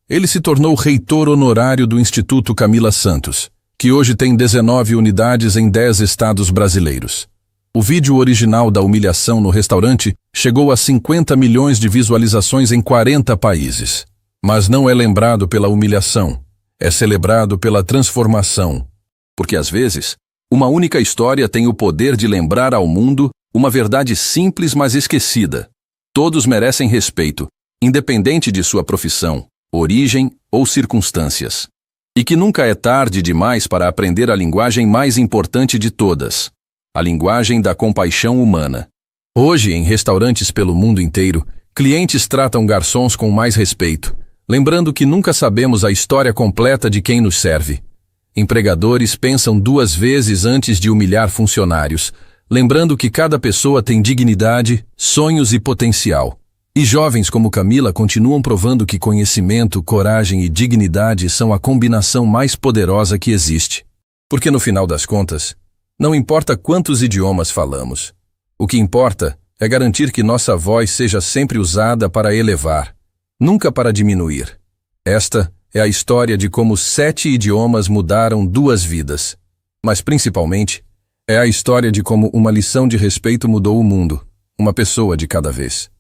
A: ele se tornou reitor honorário do Instituto Camila Santos, que hoje tem 19 unidades em 10 estados brasileiros. O vídeo original da humilhação no restaurante chegou a 50 milhões de visualizações em 40 países. Mas não é lembrado pela humilhação, é celebrado pela transformação. Porque às vezes, uma única história tem o poder de lembrar ao mundo uma verdade simples mas esquecida. Todos merecem respeito, independente de sua profissão, origem ou circunstâncias. E que nunca é tarde demais para aprender a linguagem mais importante de todas, a linguagem da compaixão humana. Hoje, em restaurantes pelo mundo inteiro, clientes tratam garçons com mais respeito, lembrando que nunca sabemos a história completa de quem nos serve. Empregadores pensam 2 vezes antes de humilhar funcionários, lembrando que cada pessoa tem dignidade, sonhos e potencial. E jovens como Camila continuam provando que conhecimento, coragem e dignidade são a combinação mais poderosa que existe. Porque no final das contas, não importa quantos idiomas falamos, o que importa é garantir que nossa voz seja sempre usada para elevar, nunca para diminuir. Esta é a história de como 7 idiomas mudaram 2 vidas. Mas principalmente, é a história de como uma lição de respeito mudou o mundo, uma pessoa de cada vez.